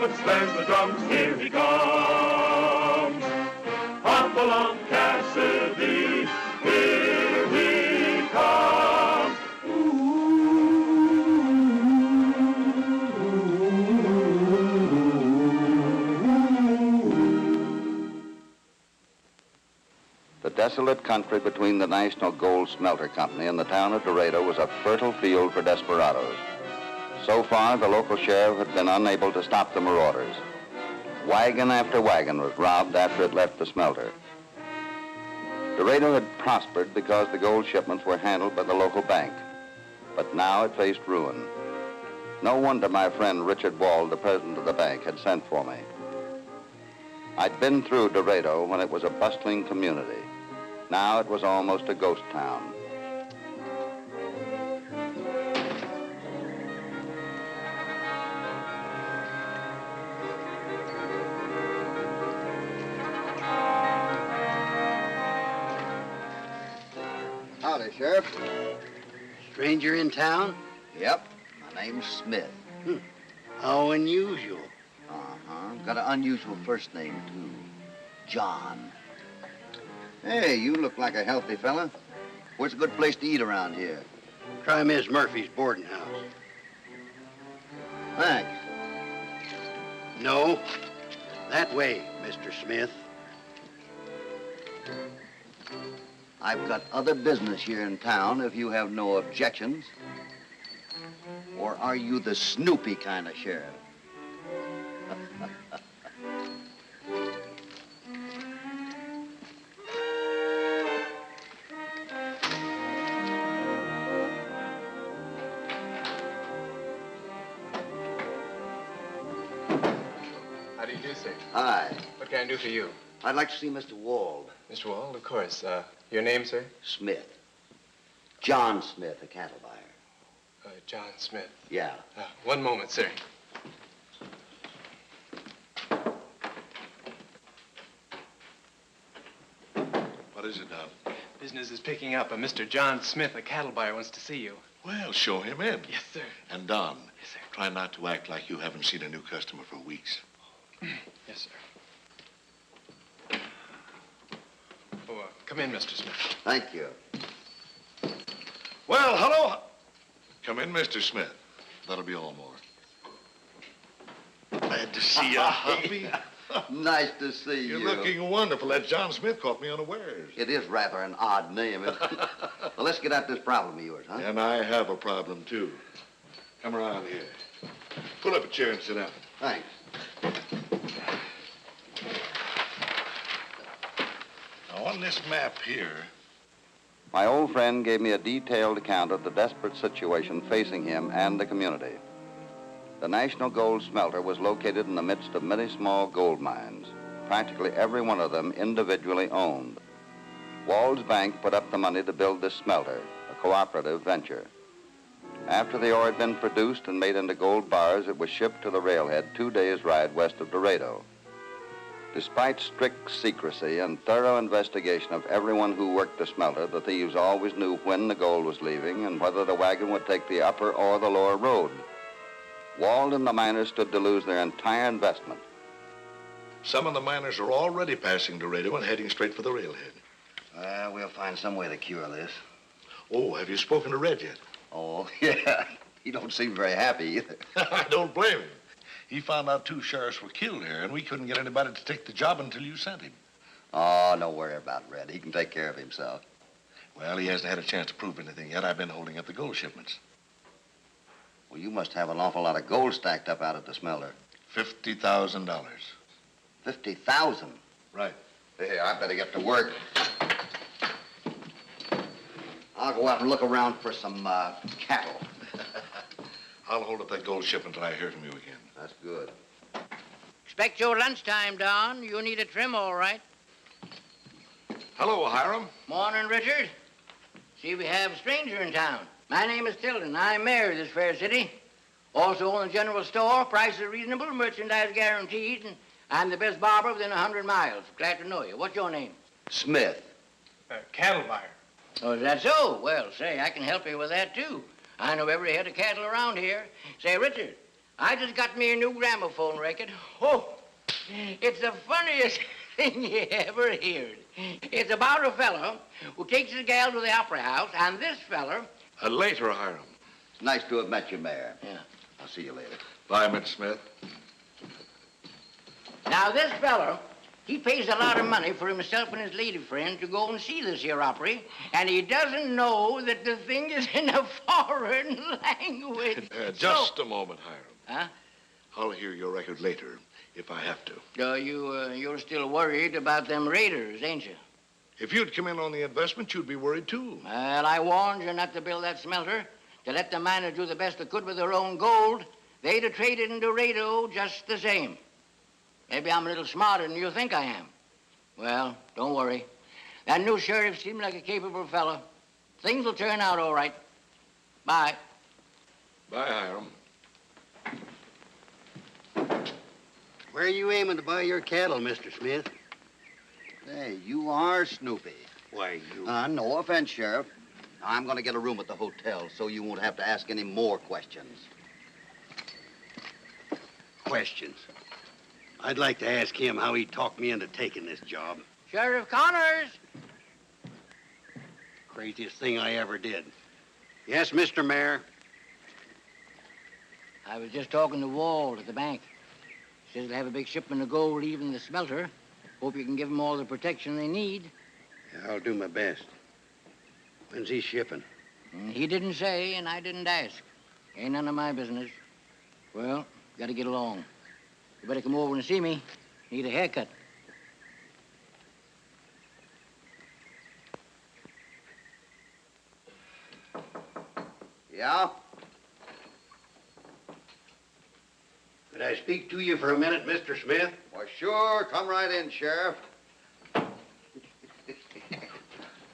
trumpets, there's the drums, here he comes. Hopalong Cassidy, here he comes. The desolate country between the National Gold Smelter Company and the town of Dorado was a fertile field for desperados. So far, the local sheriff had been unable to stop the marauders. Wagon after wagon was robbed after it left the smelter. Dorado had prospered because the gold shipments were handled by the local bank, but now it faced ruin. No wonder my friend Richard Wald, the president of the bank, had sent for me. I'd been through Dorado when it was a bustling community. Now it was almost a ghost town. Howdy, Sheriff. Stranger in town? Yep, my name's Smith. How unusual. Got an unusual first name, too. John. Hey, you look like a healthy fella. Where's a good place to eat around here? Try Miss Murphy's boarding house. Thanks. No, that way, Mr. Smith. I've got other business here in town if you have no objections. Or are you the snoopy kind of sheriff? How do you do, sir? Hi. What can I do for you? I'd like to see Mr. Wald. Mr. Wald, of course. Your name, sir? Smith. John Smith, a cattle buyer. John Smith. Yeah. One moment, sir. What is it now? Business is picking up. Mr. John Smith, a cattle buyer, wants to see you. Well, show him in. Yes, sir. And Don, Yes, sir. try not to act like you haven't seen a new customer for weeks. Yes, sir. Oh, come in, Mr. Smith. Thank you. Well, hello. Come in, Mr. Smith. That'll be all more. Glad to see you, Hoppy. Nice to see you. You're looking wonderful. That John Smith caught me unawares. It is rather an odd name. Well, let's get at this problem of yours, huh? And I have a problem, too. Come around here. Pull up a chair and sit down. Thanks. Now, on this map here, My old friend gave me a detailed account of the desperate situation facing him and the community. The National Gold Smelter was located in the midst of many small gold mines, practically every one of them individually owned. Wald's bank put up the money to build this smelter, a cooperative venture. After the ore had been produced and made into gold bars, it was shipped to the railhead 2 days' ride west of Dorado. Despite strict secrecy and thorough investigation of everyone who worked the smelter, the thieves always knew when the gold was leaving and whether the wagon would take the upper or the lower road. Wald and the miners stood to lose their entire investment. some of the miners are already passing Dorado and heading straight for the railhead. We'll find some way to cure this. Oh, have you spoken to Red yet? Oh, yeah. He don't seem very happy either. I don't blame him. He found out 2 sheriffs were killed here, and we couldn't get anybody to take the job until you sent him. Oh, don't worry about Red. He can take care of himself. Well, he hasn't had a chance to prove anything yet. I've been holding up the gold shipments. Well, you must have an awful lot of gold stacked up out at the smelter. $50,000. 50,000? Right. Hey, I better get to work. I'll go out and look around for some cattle. I'll hold up that gold shipment until I hear from you again. That's good. Expect your lunchtime, Don. You need a trim, all right. Hello, Hiram. Morning, Richard. See, we have a stranger in town. My name is Tilden. I'm mayor of this fair city. Also own a general store. Prices are reasonable, merchandise guaranteed, and I'm the best barber within 100 miles. Glad to know you. What's your name? Smith. Cattle buyer. Oh, is that so? Well, say, I can help you with that, too. I know every head of cattle around here. Say, Richard, I just got me a new gramophone record. Oh, it's the funniest thing you ever heard. It's about a fellow who takes his gal to the opera house, and this feller... Later, Hiram. It's nice to have met you, Mayor. Yeah. I'll see you later. Bye, Mr. Smith. Now, this feller, he pays a lot of money for himself and his lady friend to go and see this here opry, and he doesn't know that the thing is in a foreign language. Just a moment, Hiram. Huh? I'll hear your record later, if I have to. You're still worried about them raiders, ain't you? If you'd come in on the investment, you'd be worried, too. Well, I warned you not to build that smelter, to let the miners do the best they could with their own gold. They'd have traded into radio just the same. Maybe I'm a little smarter than you think I am. Well, don't worry. That new sheriff seemed like a capable fellow. Things will turn out all right. Bye. Bye, Hiram. Where are you aiming to buy your cattle, Mr. Smith? Hey, you are Snoopy. Why, you... No offense, Sheriff. I'm going to get a room at the hotel so you won't have to ask any more questions. Questions. I'd like to ask him how he talked me into taking this job. Sheriff Connors! Craziest thing I ever did. Yes, Mr. Mayor? I was just talking to Walt at the bank. Says they'll have a big shipment of gold leaving the smelter. Hope you can give them all the protection they need. Yeah, I'll do my best. When's he shipping? He didn't say, and I didn't ask. Ain't none of my business. Well, gotta get along. You better come over and see me. Need a haircut. Yeah? Could I speak to you for a minute, Mr. Smith? Well, sure. Come right in, Sheriff.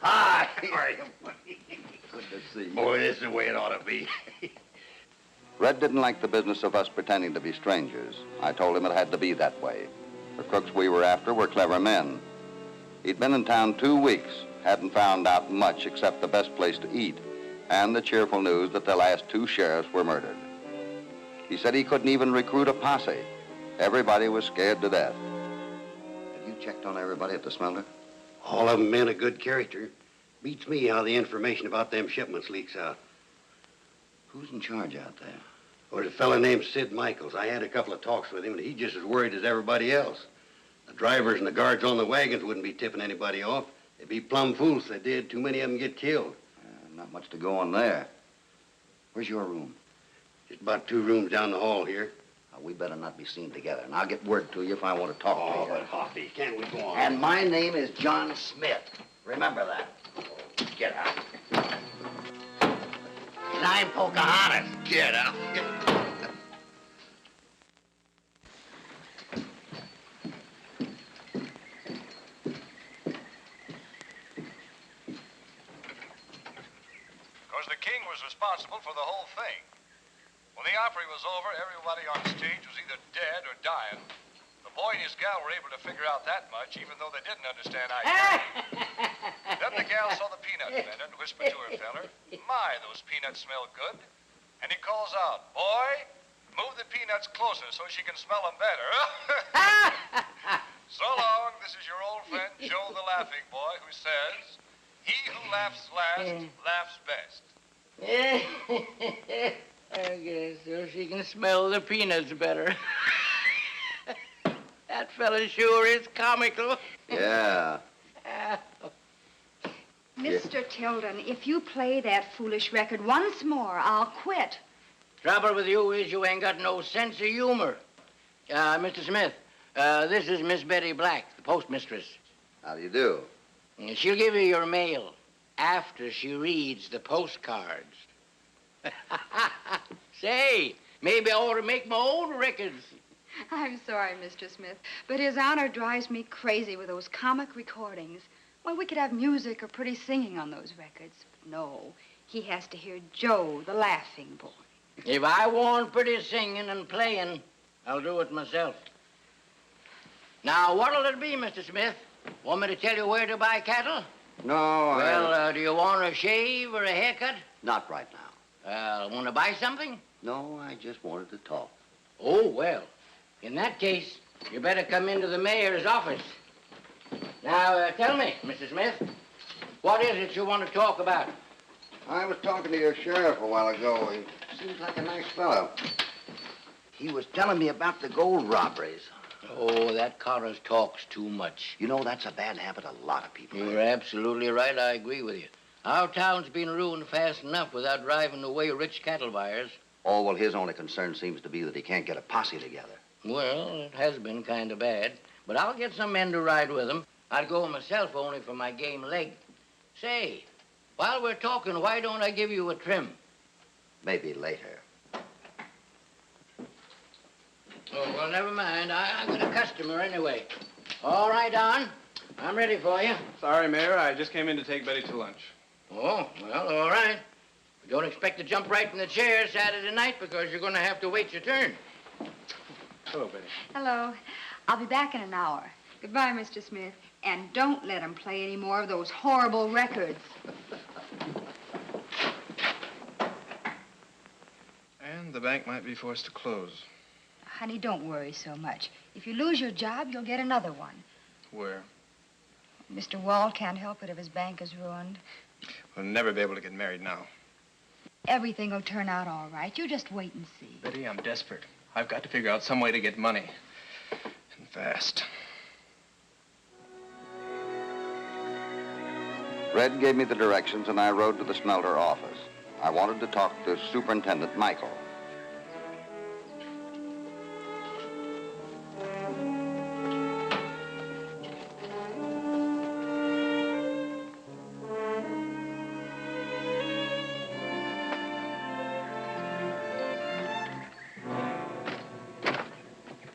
Hi. How are you? Good to see you. Boy, this is the way it ought to be. Red didn't like the business of us pretending to be strangers. I told him it had to be that way. The crooks we were after were clever men. He'd been in town 2 weeks, hadn't found out much except the best place to eat, and the cheerful news that the last 2 sheriffs were murdered. He said he couldn't even recruit a posse. Everybody was scared to death. Have you checked on everybody at the smelter? All of them men of good character. Beats me how the information about them shipments leaks out. Who's in charge out there? There's a fella named Sid Michaels. I had a couple of talks with him, and he's just as worried as everybody else. The drivers and the guards on the wagons wouldn't be tipping anybody off. They'd be plumb fools if they did. Too many of them get killed. Not much to go on there. Where's your room? Just about 2 rooms down the hall here. We better not be seen together, and I'll get word to you if I want to talk to you. But Hoppy, can't we go on? And my name is John Smith. Remember that. Get out. And I'm Pocahontas. Get out. Because the king was responsible for the whole thing. When the opera was over, everybody on stage was either dead or dying. The boy and his gal were able to figure out that much, even though they didn't understand either. Then the gal saw the peanut vendor and whispered to her feller, "My, those peanuts smell good." And he calls out, "Boy, move the peanuts closer so she can smell them better." So long, this is your old friend Joe the Laughing Boy, who says, "He who laughs last laughs best." I guess so she can smell the peanuts better. That fella sure is comical. Yeah. Mr. Tilden, if you play that foolish record once more, I'll quit. Trouble with you is you ain't got no sense of humor. Mr. Smith, this is Miss Betty Black, the postmistress. How do you do? She'll give you your mail after she reads the postcards. Say, maybe I ought to make my own records. I'm sorry, Mr. Smith, but His Honor drives me crazy with those comic recordings. Well, we could have music or pretty singing on those records. But no, he has to hear Joe, the Laughing Boy. If I want pretty singing and playing, I'll do it myself. Now, what'll it be, Mr. Smith? Want me to tell you where to buy cattle? No, Well, do you want a shave or a haircut? not right now. Want to buy something? No, I just wanted to talk. Oh, well, in that case, you better come into the mayor's office. Now, tell me, Mr. Smith, what is it you want to talk about? I was talking to your sheriff a while ago. He seems like a nice fellow. He was telling me about the gold robberies. Oh, that Connors talks too much. You know, that's a bad habit a lot of people have. You're absolutely right. I agree with you. Our town's been ruined fast enough without driving away rich cattle buyers. Oh, well, his only concern seems to be that he can't get a posse together. Well, it has been kind of bad. But I'll get some men to ride with him. I'd go myself only for my game leg. Say, while we're talking, why don't I give you a trim? Maybe later. Oh, well, never mind. I got a customer anyway. All right, Don. I'm ready for you. Sorry, Mayor. I just came in to take Betty to lunch. Oh, well, all right. But don't expect to jump right from the chair Saturday night because you're going to have to wait your turn. Hello, Betty. Hello. I'll be back in an hour. Goodbye, Mr. Smith. And don't let him play any more of those horrible records. And the bank might be forced to close. Honey, don't worry so much. If you lose your job, you'll get another one. Where? Mr. Wall can't help it if his bank is ruined. We'll never be able to get married now. Everything will turn out all right. You just wait and see. Betty, I'm desperate. I've got to figure out some way to get money. And fast. Red gave me the directions, and I rode to the smelter office. I wanted to talk to Superintendent Michael.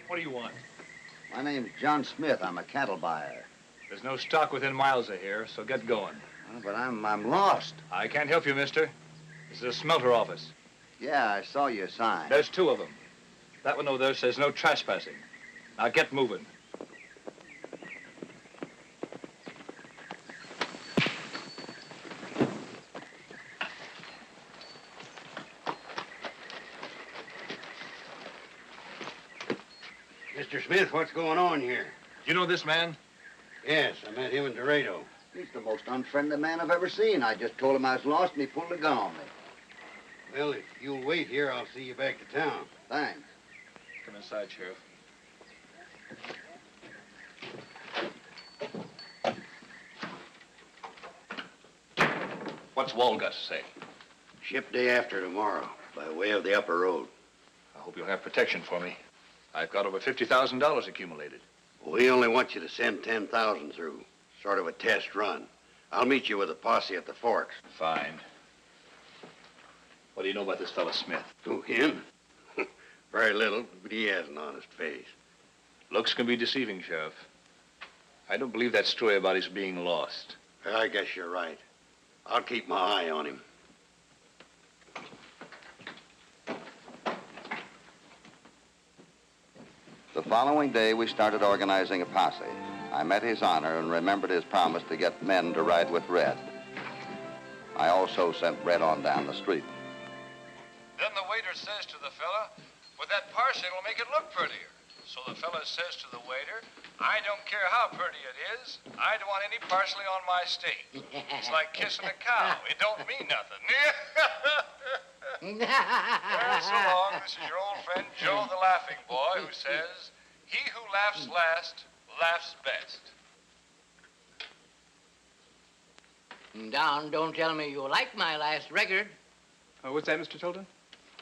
What do you want? My name's John Smith. I'm a cattle buyer. There's no stock within miles of here, so get going. But I'm lost. I can't help you, mister. This is a smelter office. Yeah, I saw your sign. There's two of them. That one over there says no trespassing. Now get moving. Mr. Smith, what's going on here? You know this man? Yes, I met him in Dorado. He's the most unfriendly man I've ever seen. I just told him I was lost, and he pulled a gun on me. Well, if you'll wait here, I'll see you back to town. Thanks. Come inside, Sheriff. What's Wall got to say? Ship day after tomorrow, by way of the upper road. I hope you'll have protection for me. I've got over $50,000 accumulated. We only want you to send 10,000 through. Sort of a test run. I'll meet you with a posse at the Forks. Fine. What do you know about this fellow Smith? Who, him? Very little, but he has an honest face. Looks can be deceiving, Sheriff. I don't believe that story about his being lost. Well, I guess you're right. I'll keep my eye on him. The following day, we started organizing a posse. I met His Honor and remembered his promise to get men to ride with Red. I also sent Red on down the street. Then the waiter says to the fella, with that parsley, it'll make it look prettier. So the fella says to the waiter, I don't care how pretty it is. I don't want any parsley on my steak. It's like kissing a cow. It don't mean nothing. Well, so long. This is your old friend Joe the Laughing Boy who says, he who laughs last laughs best. Don, don't tell me you like my last record. What's that, Mr. Tilden?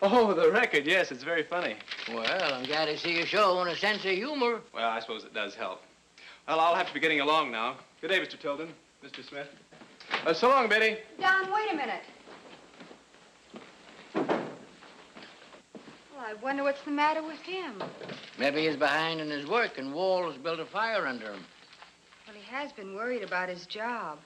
Oh, the record. Yes, it's very funny. Well, I'm glad to see you showing a sense of humor. Well, I suppose it does help. Well, I'll have to be getting along now. Good day, Mr. Tilden. Mr. Smith. So long, Betty. Don, wait a minute. Well, I wonder what's the matter with him. Maybe he's behind in his work and Wall has built a fire under him. Well, he has been worried about his job.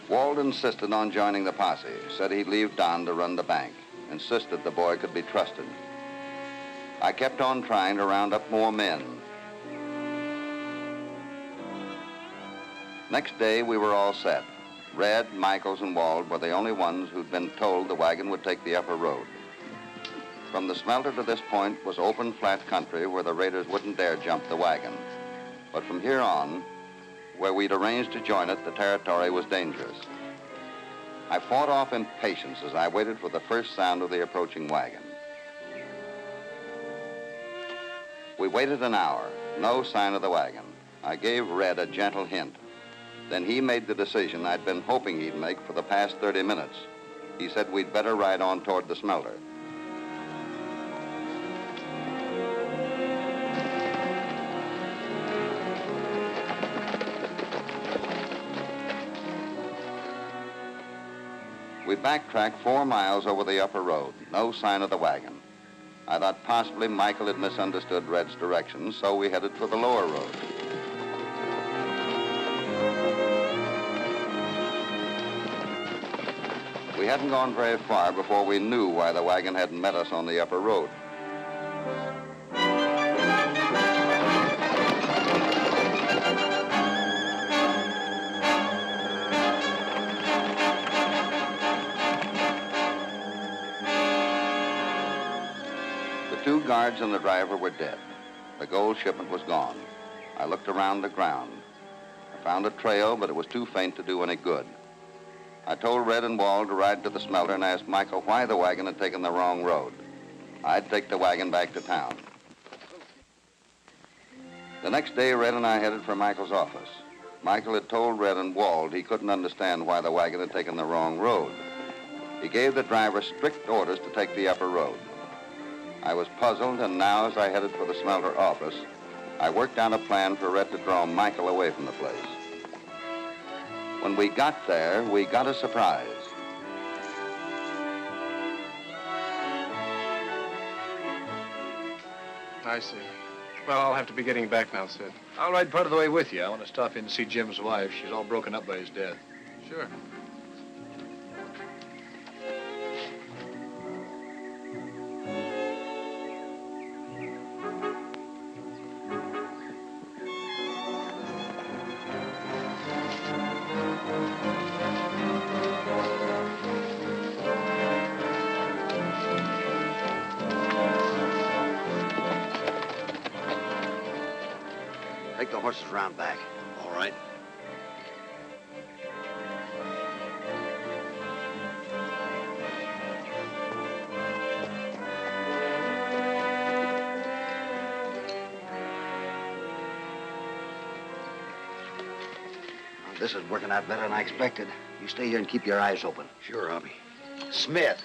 Wald insisted on joining the posse, said he'd leave Don to run the bank, insisted the boy could be trusted. I kept on trying to round up more men. Next day, we were all set. Red, Michaels, and Wald were the only ones who'd been told the wagon would take the upper road. From the smelter to this point was open, flat country where the raiders wouldn't dare jump the wagon. But from here on, where we'd arranged to join it, the territory was dangerous. I fought off impatience as I waited for the first sound of the approaching wagon. We waited an hour, no sign of the wagon. I gave Red a gentle hint. Then he made the decision I'd been hoping he'd make for the past 30 minutes. He said we'd better ride on toward the smelter. We backtracked 4 miles over the upper road, no sign of the wagon. I thought possibly Michael had misunderstood Red's directions, so we headed for the lower road. We hadn't gone very far before we knew why the wagon hadn't met us on the upper road. The 2 guards and the driver were dead. The gold shipment was gone. I looked around the ground. I found a trail, but it was too faint to do any good. I told Red and Wald to ride to the smelter and asked Michael why the wagon had taken the wrong road. I'd take the wagon back to town. The next day, Red and I headed for Michael's office. Michael had told Red and Wald he couldn't understand why the wagon had taken the wrong road. He gave the driver strict orders to take the upper road. I was puzzled, and now as I headed for the smelter office, I worked out a plan for Red to draw Michael away from the place. When we got there, we got a surprise. I see. Well, I'll have to be getting back now, Sid. I'll ride part of the way with you. I want to stop in and see Jim's wife. She's all broken up by his death. Sure. Take the horses round back. All right. This is working out better than I expected. You stay here and keep your eyes open. Sure, Hoppy. Smith.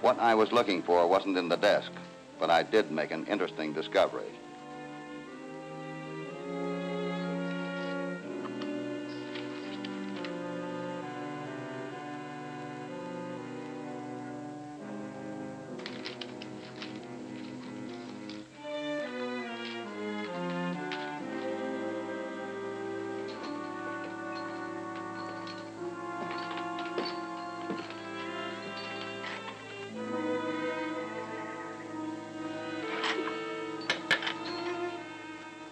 What I was looking for wasn't in the desk, but I did make an interesting discovery.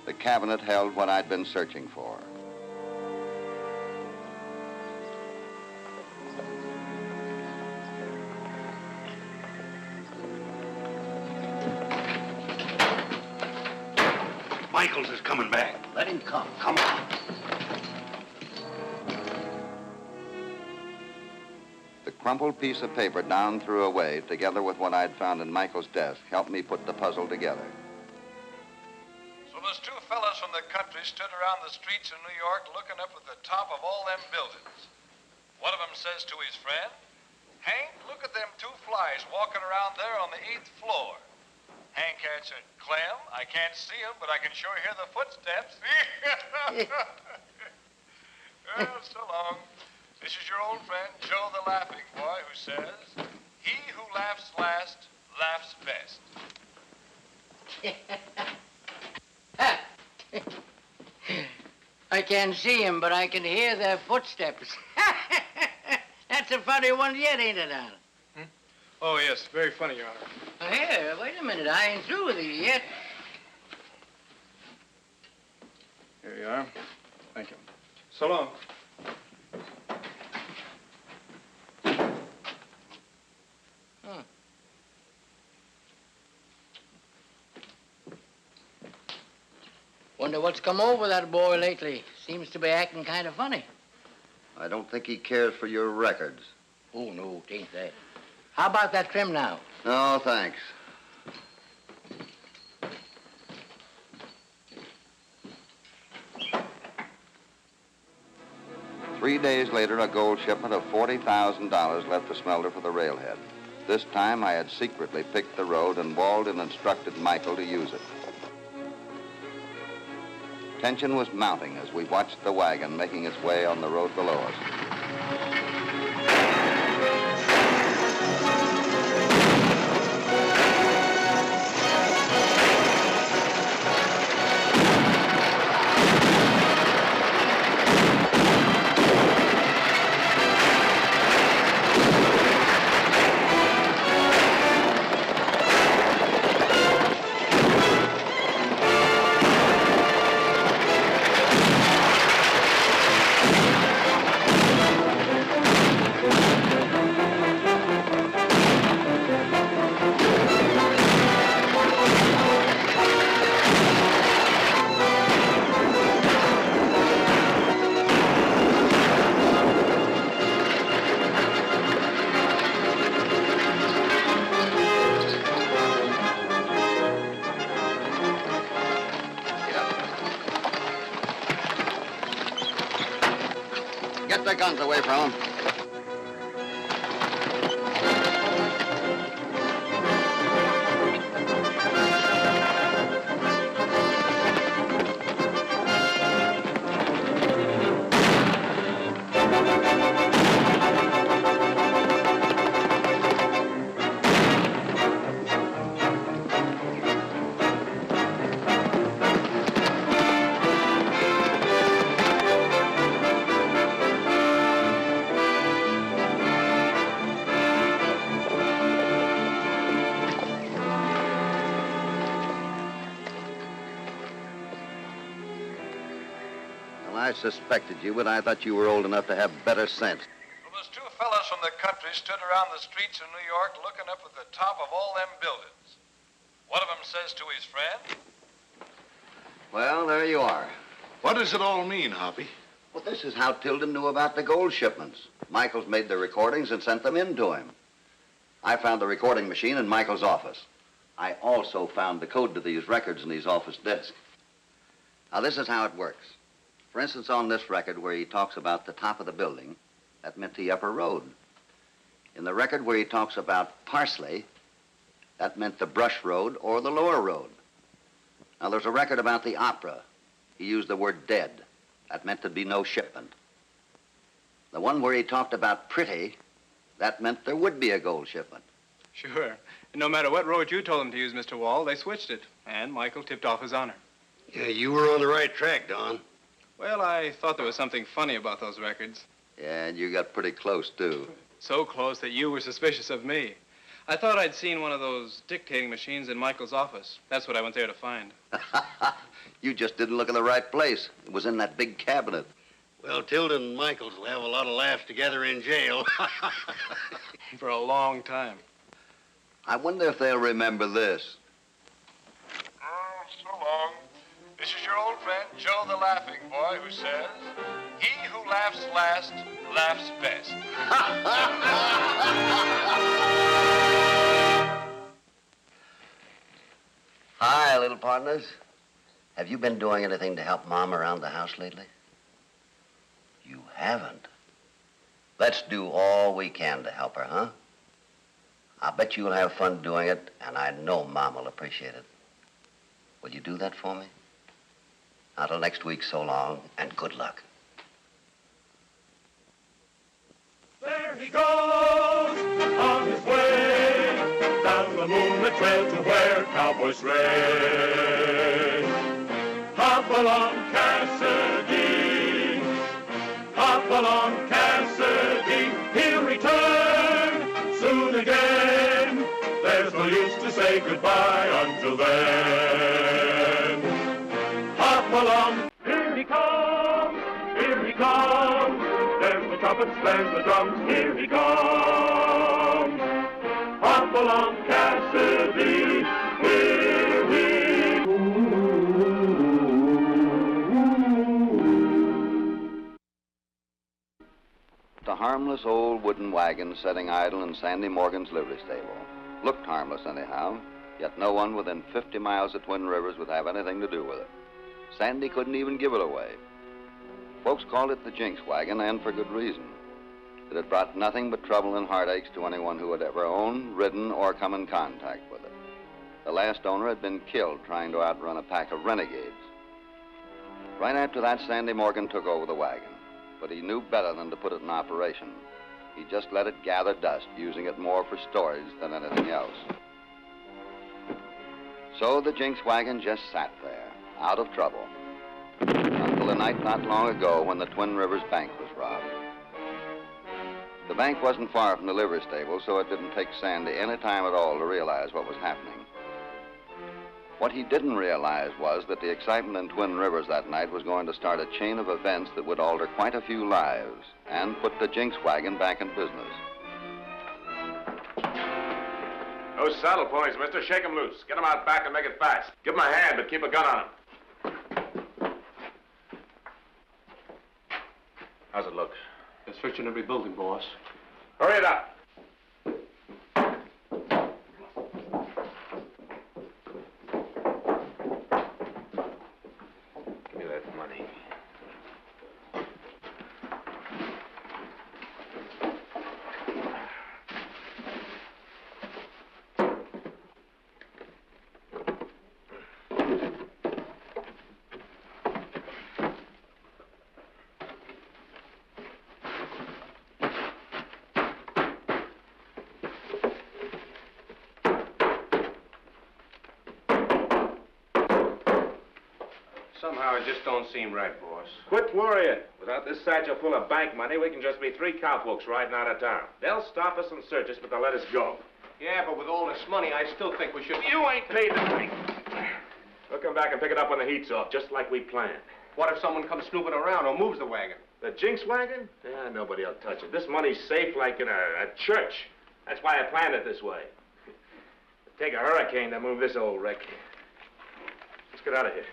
The cabinet held what I'd been searching for. Michaels is coming back. Let him come. Come on. The crumpled piece of paper Don threw away, together with what I'd found in Michael's desk, helped me put the puzzle together. So those 2 fellas from the country stood around the streets of New York looking up at the top of all them buildings. One of them says to his friend, "Hank, look at them 2 flies guy's walking around there on the 8th floor. Hank answered, Clem, I can't see him, but I can sure hear the footsteps. Well, so long. This is your old friend, Joe the Laughing Boy, who says, he who laughs last laughs best. I can't see him, but I can hear their footsteps. That's a funny one yet, ain't it, Al? Oh, yes, very funny, Your Honor. Here, wait a minute. I ain't through with you yet. Here you are. Thank you. So long. Wonder what's come over that boy lately. Seems to be acting kind of funny. I don't think he cares for your records. Oh, no, it ain't that. How about that trim now? No, thanks. Three days later, a gold shipment of $40,000 left the smelter for the railhead. This time, I had secretly picked the road, and Walden instructed Michael to use it. Tension was mounting as we watched the wagon making its way on the road below us. Get the guns away from him. I suspected you, but I thought you were old enough to have better sense. Well, there's two fellas from the country stood around the streets of New York looking up at the top of all them buildings. One of them says to his friend, Well, there you are. What does it all mean, Hoppy? Well, this is how Tilden knew about the gold shipments. Michael's made the recordings and sent them in to him. I found the recording machine in Michael's office. I also found the code to these records in his office desk. Now, this is how it works. For instance, on this record where he talks about the top of the building, that meant the upper road. In the record where he talks about parsley, that meant the brush road or the lower road. Now, there's a record about the opera. He used the word dead. That meant there'd be no shipment. The one where he talked about pretty, that meant there would be a gold shipment. Sure. And no matter what road you told them to use, Mr. Wall, they switched it. And Michael tipped off his honor. Yeah, you were on the right track, Don. Well, I thought there was something funny about those records. Yeah, and you got pretty close, too. So close that you were suspicious of me. I thought I'd seen one of those dictating machines in Michael's office. That's what I went there to find. You just didn't look in the right place. It was in that big cabinet. Well, Tilden and Michaels will have a lot of laughs together in jail. For a long time. I wonder if they'll remember this. Oh, so long. This is your old friend, Joe the Laughing Boy, who says, he who laughs last laughs best. Hi, little partners. Have you been doing anything to help Mom around the house lately? You haven't. Let's do all we can to help her, huh? I bet you'll have fun doing it, and I know Mom will appreciate it. Will you do that for me? Until next week, so long, and good luck. There he goes on his way down the moonlit trail to where cowboys stray. Hopalong Cassidy, Hopalong Cassidy, he'll return soon again. There's no use to say goodbye until then. Hopalong, here he comes, here he comes. There's the trumpets, there's the drums, here he comes. Hopalong Cassidy, here he The harmless old wooden wagon sitting idle in Sandy Morgan's livery stable. Looked harmless anyhow, yet no one within 50 miles of Twin Rivers would have anything to do with it. Sandy couldn't even give it away. Folks called it the Jinx Wagon, and for good reason. It had brought nothing but trouble and heartaches to anyone who had ever owned, ridden, or come in contact with it. The last owner had been killed trying to outrun a pack of renegades. Right after that, Sandy Morgan took over the wagon, but he knew better than to put it in operation. He just let it gather dust, using it more for storage than anything else. So the Jinx Wagon just sat there, out of trouble, until the night not long ago when the Twin Rivers Bank was robbed. The bank wasn't far from the livery stable, so it didn't take Sandy any time at all to realize what was happening. What he didn't realize was that the excitement in Twin Rivers that night was going to start a chain of events that would alter quite a few lives and put the Jinx Wagon back in business. Those saddle ponies, mister, shake them loose. Get them out back and make it fast. Give them a hand, but keep a gun on them. How's it look? It's fixing to be building, boss. Hurry it up. Give me that money. Somehow it just don't seem right, boss. Quit worrying. Without this satchel full of bank money, we can just be 3 cowpokes riding out of town. They'll stop us and search us, but they'll let us go. Yeah, but with all this money, I still think we should... You ain't paid the thing. We'll come back and pick it up when the heat's off, just like we planned. What if someone comes snooping around or moves the wagon? The Jinx Wagon? Yeah, nobody will touch it. This money's safe like in a church. That's why I planned it this way. It'd take a hurricane to move this old wreck. Let's get out of here.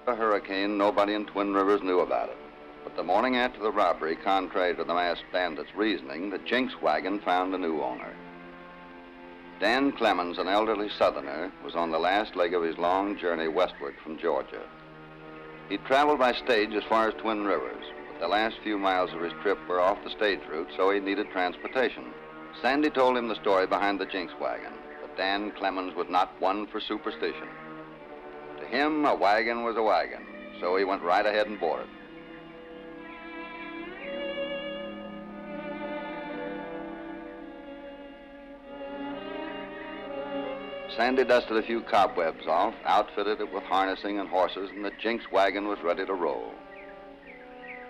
A hurricane, nobody in Twin Rivers knew about it. But the morning after the robbery, contrary to the masked bandits' reasoning, the Jinx Wagon found a new owner. Dan Clemons, an elderly Southerner, was on the last leg of his long journey westward from Georgia. He'd traveled by stage as far as Twin Rivers, but the last few miles of his trip were off the stage route, so he needed transportation. Sandy told him the story behind the Jinx Wagon, but Dan Clemons was not one for superstition. To him, a wagon was a wagon, so he went right ahead and bought it. Sandy dusted a few cobwebs off, outfitted it with harnessing and horses, and the Jinx Wagon was ready to roll.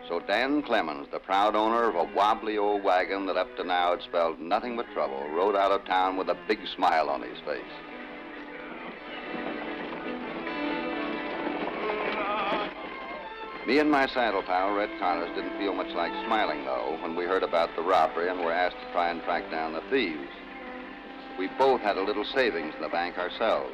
So Dan Clemons, the proud owner of a wobbly old wagon that up to now had spelled nothing but trouble, rode out of town with a big smile on his face. Me and my saddle pal, Red Connors, didn't feel much like smiling, though, when we heard about the robbery and were asked to try and track down the thieves. We both had a little savings in the bank ourselves.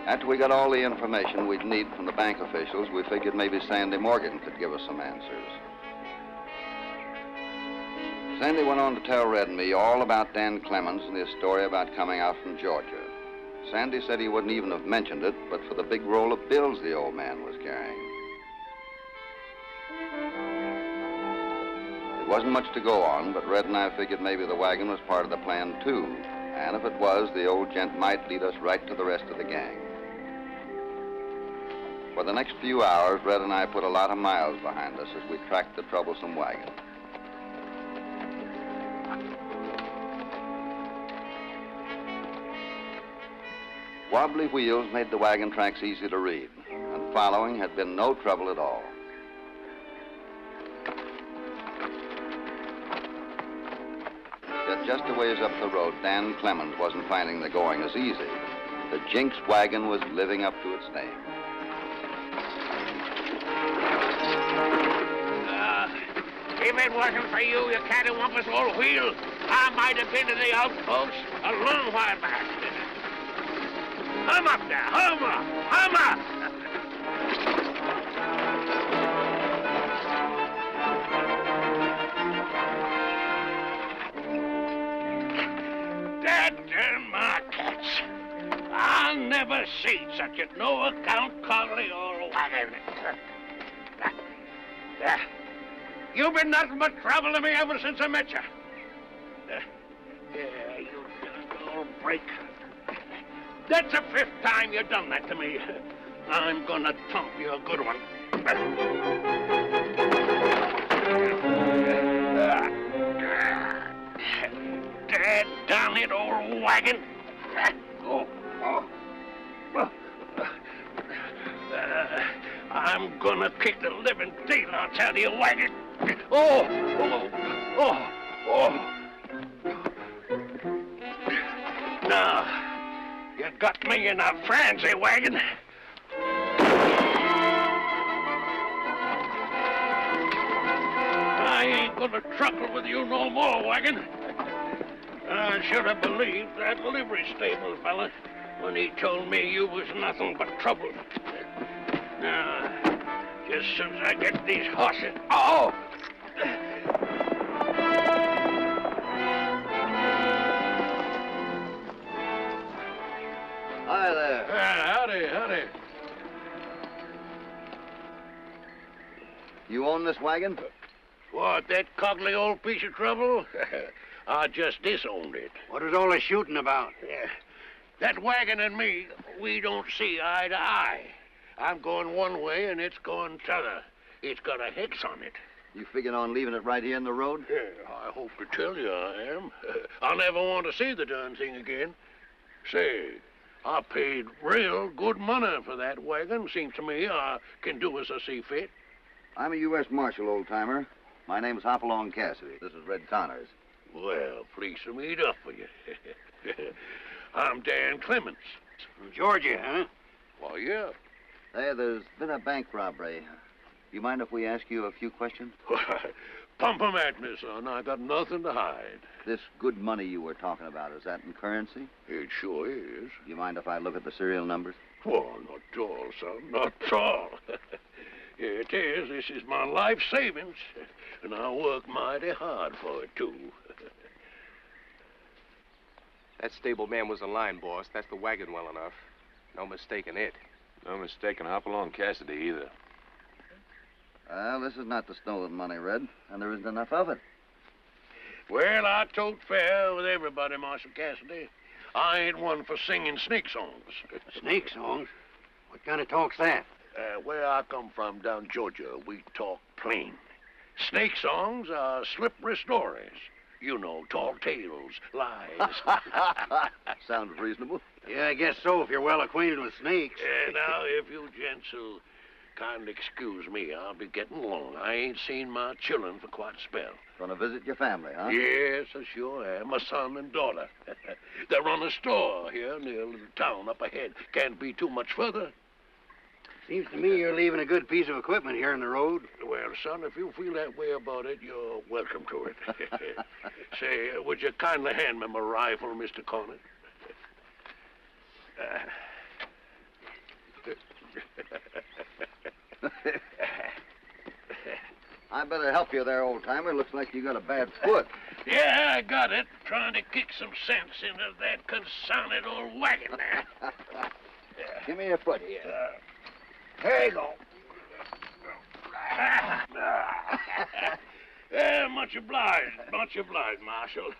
After we got all the information we'd need from the bank officials, we figured maybe Sandy Morgan could give us some answers. Sandy went on to tell Red and me all about Dan Clemons and his story about coming out from Georgia. Sandy said he wouldn't even have mentioned it, but for the big roll of bills the old man was carrying. It wasn't much to go on, but Red and I figured maybe the wagon was part of the plan, too. And if it was, the old gent might lead us right to the rest of the gang. For the next few hours, Red and I put a lot of miles behind us as we tracked the troublesome wagon. Wobbly wheels made the wagon tracks easy to read, and following had been no trouble at all. Yet just a ways up the road, Dan Clemons wasn't finding the going as easy. The Jinx Wagon was living up to its name. If it wasn't for you, you cattywampus old wheel, I might have been to the outpost a long while back. Hum up there, hum up, hum up! Dadgum my cats. I'll never see such a no-account coddly old wagon. You've been nothing but trouble to me ever since I met you. Yeah, you just old break. That's the 5th time you've done that to me. I'm gonna thump you a good one. Dad down it old wagon. I'm gonna kick the living daylights out of your wagon. Now, you got me in a frenzy, wagon. I ain't gonna truckle with you no more, wagon. I should have believed that livery stable fella when he told me you was nothing but trouble. Now, just as soon as I get these horses... Oh! Hi there. Howdy, howdy. You own this wagon? What, that coggly old piece of trouble? I just disowned it. What is all the shooting about? Yeah. That wagon and me, we don't see eye to eye. I'm going one way and it's going t'other. It's got a hex on it. You figuring on leaving it right here in the road? Yeah, I hope to tell you I am. I'll never want to see the darn thing again. Say, I paid real good money for that wagon. Seems to me I can do as I see fit. I'm a U.S. Marshal, old-timer. My name's Hopalong Cassidy. This is Red Connors. Well, pleased to meet up with you. I'm Dan Clemons. From Georgia, huh? Why, yeah. Hey, there's been a bank robbery. You mind if we ask you a few questions? Pump 'em at me, son. I got nothing to hide. This good money you were talking about, is that in currency? It sure is. You mind if I look at the serial numbers? Well, not at all, son. Not at all. Here it is. This is my life savings. And I work mighty hard for it, too. That stable man was in line, boss. That's the wagon well enough. No mistaking it. No mistaking Hopalong Cassidy either. Well, this is not the stolen money, Red, and there isn't enough of it. Well, I tote fair with everybody, Marshal Cassidy. I ain't one for singing snake songs. Snake songs? What kind of talk's that? Where I come from down Georgia, we talk plain. Snake songs are slippery stories. You know, tall tales, lies. Sounds reasonable. Yeah, I guess so, if you're well acquainted with snakes. Now, if you gents will kindly excuse me, I'll be getting along. I ain't seen my children for quite a spell. Gonna visit your family, huh? Yes, I sure am. My son and daughter. They run a store here near a little town up ahead. Can't be too much further. Seems to me you're leaving a good piece of equipment here in the road. Well, son, if you feel that way about it, you're welcome to it. Say, would you kindly hand me my rifle, Mr. Corner? I better help you there, old-timer. Looks like you got a bad foot. Yeah, I got it. Trying to kick some sense into that confounded old wagon there. Give me your foot. There you go. Much obliged, Marshal.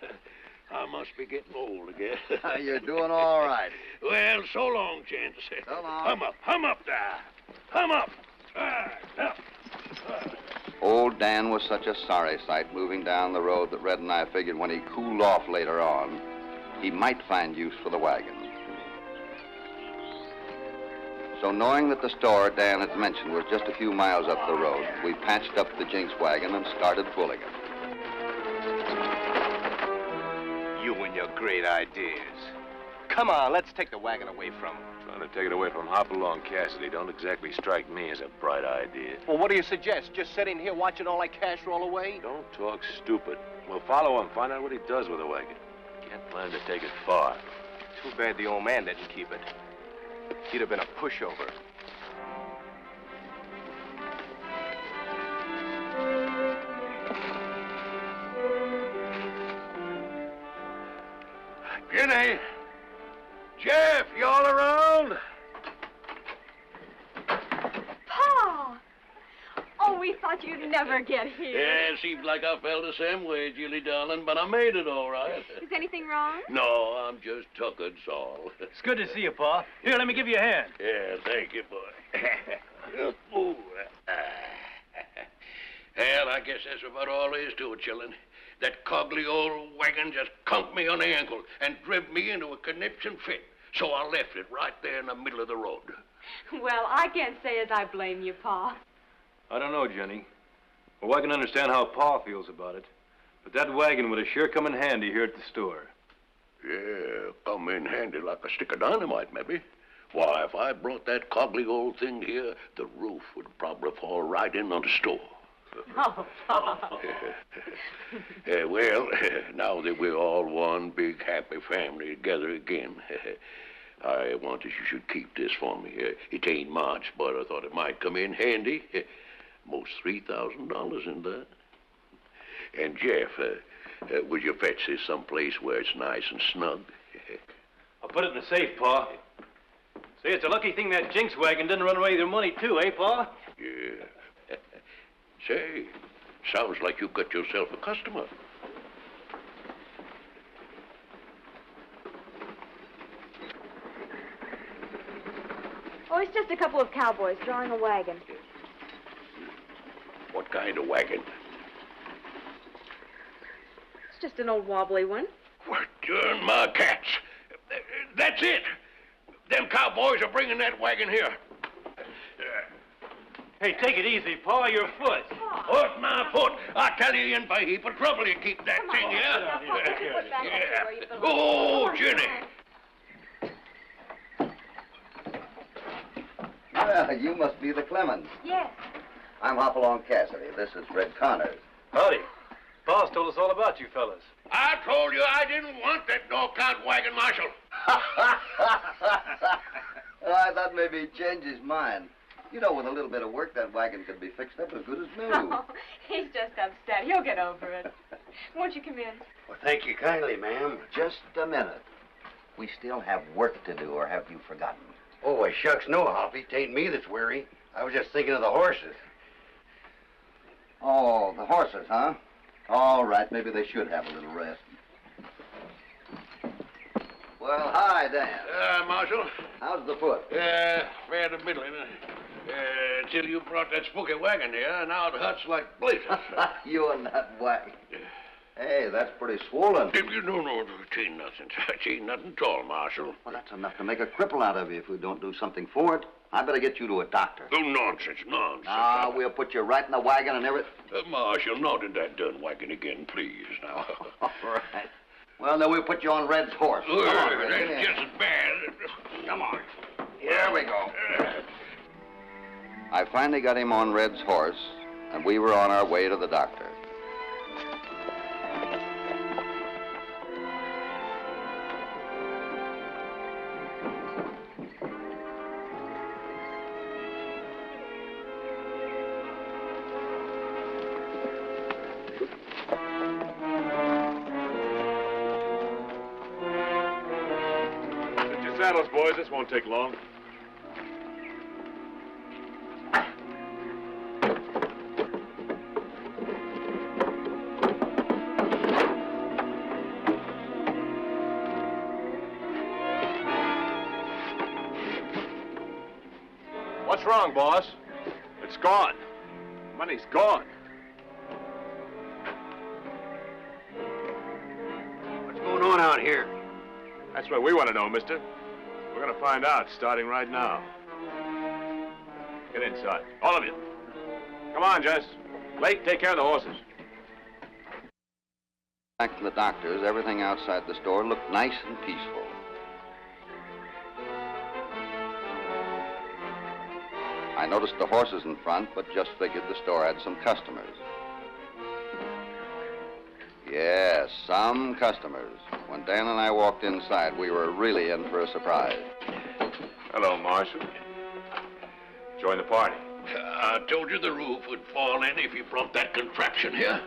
I must be getting old again. You're doing all right. Well, so long, gents. So long. Hum up there. Hum up. Old Dan was such a sorry sight moving down the road that Red and I figured when he cooled off later on, he might find use for the wagon. So knowing that the store Dan had mentioned was just a few miles up the road, we patched up the Jinx wagon and started pulling it. You and your great ideas. Come on, let's take the wagon away from him. Trying to take it away from Hopalong Cassidy don't exactly strike me as a bright idea. Well, what do you suggest? Just sitting here watching all that cash roll away? Don't talk stupid. We'll follow him, find out what he does with the wagon. Can't plan to take it far. Too bad the old man didn't keep it. He'd have been a pushover. Jenny! Jeff, you all around? Pa! Oh, we thought you'd never get here. Yeah, seems like I felt the same way, Julie, darling, but I made it all right. Is anything wrong? No, I'm just tuckered, all. It's good to see you, Pa. Here, let me give you a hand. Yeah, thank you, boy. Ooh. Well, I guess that's about all there is to it, children. That coggly old wagon just conked me on the ankle and driv me into a conniption fit. So I left it right there in the middle of the road. Well, I can't say as I blame you, Pa. I don't know, Jenny. Well, I can understand how Pa feels about it. But that wagon would have sure come in handy here at the store. Yeah, come in handy like a stick of dynamite, maybe. Why, if I brought that coggly old thing here, the roof would probably fall right in on the store. Oh, Pa. Well, now that we're all one big happy family together again, I wanted you should keep this for me. It ain't much, but I thought it might come in handy. Most $3,000 in that. And Jeff, would you fetch this someplace where it's nice and snug? I'll put it in the safe, Pa. Say, it's a lucky thing that Jinx wagon didn't run away with your money, too, eh, Pa? Yeah. Say, sounds like you got yourself a customer. Oh, it's just a couple of cowboys drawing a wagon. What kind of wagon? It's just an old wobbly one. What, darn my cats. That's it. Them cowboys are bringing that wagon here. Hey, take it easy, Pa, your foot. Foot, my foot. I tell you, in for a heap of trouble you keep that thing here. Yeah. Oh, Jenny. Well, you must be the Clemons. Yes. I'm Hopalong Cassidy. This is Red Connors. Howdy. Pa's told us all about you fellas. I told you I didn't want that dog-count wagon, Marshal. I thought maybe he'd change his mind. You know, with a little bit of work, that wagon could be fixed up as good as new. Oh, he's just upset. He'll get over it. Won't you come in? Well, thank you kindly, ma'am. Just a minute. We still have work to do, or have you forgotten? Oh, why, shucks, no, Hoppy. Tain't me that's weary. I was just thinking of the horses. Oh, the horses, huh? All right, maybe they should have a little rest. Well, hi, Dan. Marshal. How's the foot? Fair to middling. Till you brought that spooky wagon here, now it hurts like blazes. You and that wagon. Hey, that's pretty swollen. No, it ain't nothing. It ain't nothing at all, Marshal. Well, that's enough to make a cripple out of you if we don't do something for it. I better get you to a doctor. Oh, nonsense. Ah, we'll put you right in the wagon and everything. Marshal, not in that darn wagon again, please, now. All right. Well, then we'll put you on Red's horse. Come on, Red. That's just as bad. Come on. Here we go. I finally got him on Red's horse, and we were on our way to the doctor. saddles, boys. This won't take long. What's wrong, boss? It's gone. Money's gone. What's going on out here? That's what we want to know, mister. We're going to find out starting right now. Get inside. All of you. Come on, Jess. Blake, take care of the horses. Back to the doctor's, everything outside the store looked nice and peaceful. I noticed the horses in front, but just figured the store had some customers. Yes, some customers. When Dan and I walked inside, we were really in for a surprise. Hello, Marshal. Join the party. I told you the roof would fall in if you brought that contraption here.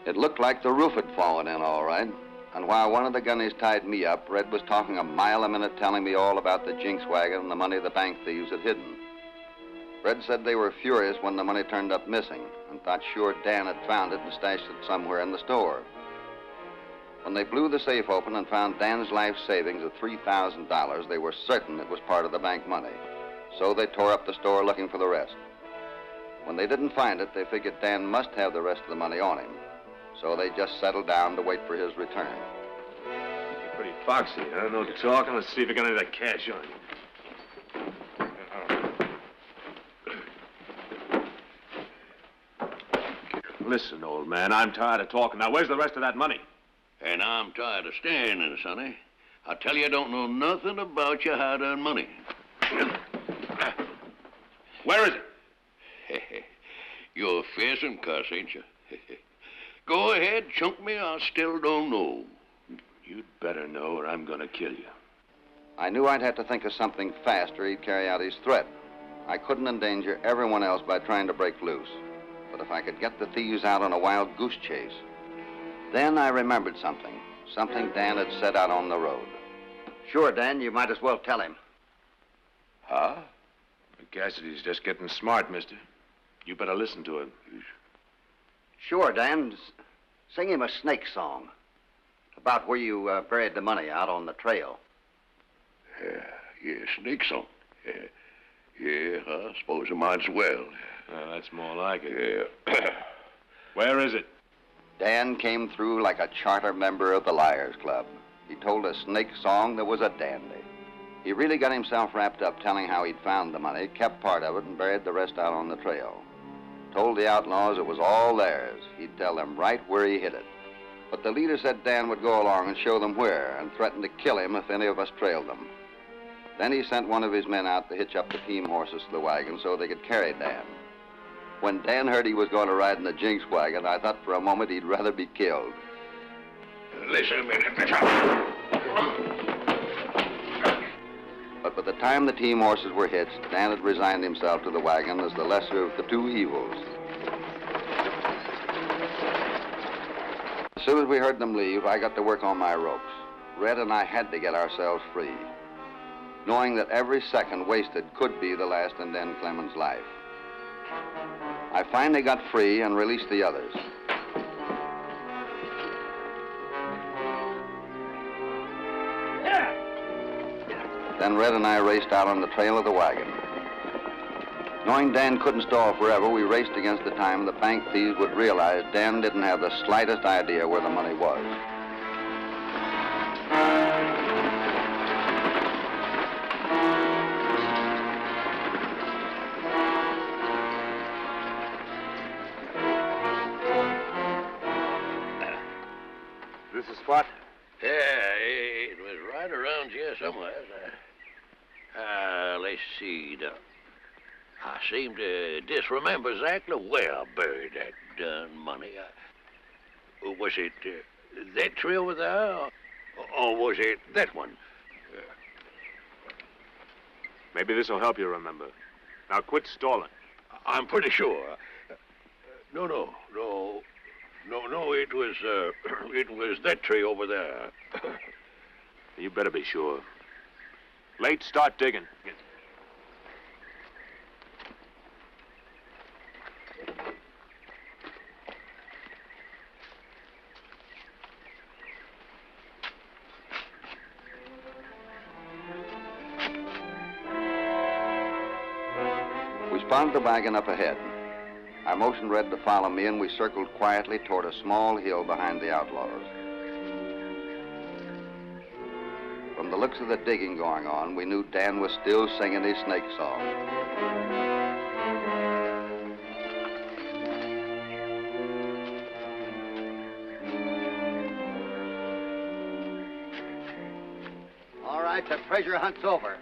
It looked like the roof had fallen in, all right. And while one of the gunnies tied me up, Red was talking a mile a minute, telling me all about the Jinx Wagon and the money the bank thieves had hidden. Red said they were furious when the money turned up missing and thought sure Dan had found it and stashed it somewhere in the store. When they blew the safe open and found Dan's life savings of $3,000, they were certain it was part of the bank money. So they tore up the store looking for the rest. When they didn't find it, they figured Dan must have the rest of the money on him. So they just settled down to wait for his return. You're pretty foxy, huh? No talking. Let's see if you got any of that cash on you. Listen, old man, I'm tired of talking. Now, where's the rest of that money? And I'm tired of standing, Sonny. I tell you, I don't know nothing about your hard-earned money. Where is it? You're a fearsome cuss, ain't you? Go ahead, chunk me. I still don't know. You'd better know or I'm gonna kill you. I knew I'd have to think of something fast or he'd carry out his threat. I couldn't endanger everyone else by trying to break loose. But if I could get the thieves out on a wild goose chase. Then I remembered something. Something Dan had said out on the road. Sure, Dan, you might as well tell him. Huh? Cassidy's just getting smart, mister. You better listen to him. Sure, Dan. Sing him a snake song. About where you buried the money out on the trail. Yeah, snake song. Yeah, I suppose I might as well. That's more like it. Yeah. Where is it? Dan came through like a charter member of the Liars Club. He told a snake song that was a dandy. He really got himself wrapped up telling how he'd found the money, kept part of it, and buried the rest out on the trail. Told the outlaws it was all theirs. He'd tell them right where he hid it. But the leader said Dan would go along and show them where, and threatened to kill him if any of us trailed them. Then he sent one of his men out to hitch up the team horses to the wagon so they could carry Dan. When Dan heard he was going to ride in the Jinx Wagon, I thought for a moment he'd rather be killed. Listen a minute, But by the time the team horses were hitched, Dan had resigned himself to the wagon as the lesser of the two evils. As soon as we heard them leave, I got to work on my ropes. Red and I had to get ourselves free, knowing that every second wasted could be the last in Dan Clemons' life. I finally got free and released the others. Then Red and I raced out on the trail of the wagon. Knowing Dan couldn't stall forever, we raced against the time the bank thieves would realize Dan didn't have the slightest idea where the money was. This is spot? Yeah, it was right around here somewhere. Let's see. I seem to disremember exactly where I buried that darn money. Was it that tree over there, or was it that one? Maybe this will help you remember. Now quit stalling. I'm pretty sure. No, it was that tree over there. You better be sure. Late, start digging. We spotted the wagon up ahead. I motioned Red to follow me, and we circled quietly toward a small hill behind the outlaws. From the looks of the digging going on, we knew Dan was still singing his snake song. All right, the treasure hunt's over.